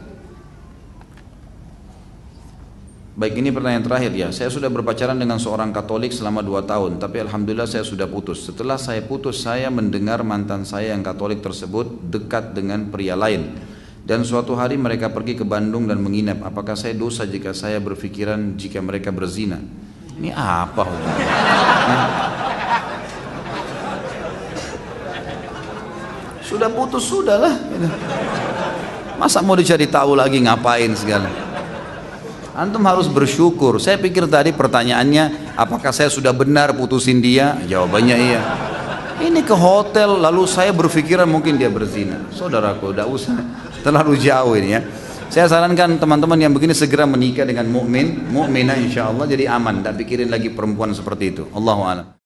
Baik, ini pertanyaan terakhir, ya. Saya sudah berpacaran dengan seorang Katolik selama 2 tahun, tapi alhamdulillah saya sudah putus. Setelah saya putus, saya mendengar mantan saya yang Katolik tersebut dekat dengan pria lain. Dan suatu hari mereka pergi ke Bandung dan menginap. Apakah saya dosa jika saya berpikiran jika mereka berzina? Ini apa? Sudah putus, sudahlah. Masa mau dicari tahu lagi ngapain segala? Antum harus bersyukur. Saya pikir tadi pertanyaannya, apakah saya sudah benar putusin dia? Jawabannya iya. Ini ke hotel lalu saya berpikiran mungkin dia berzina. Saudaraku, tidak usah terlalu jauh ini, ya. Saya sarankan teman-teman yang begini segera menikah dengan mukminah, insyaallah jadi aman. Tidak pikirin lagi perempuan seperti itu. Allahu a'lam.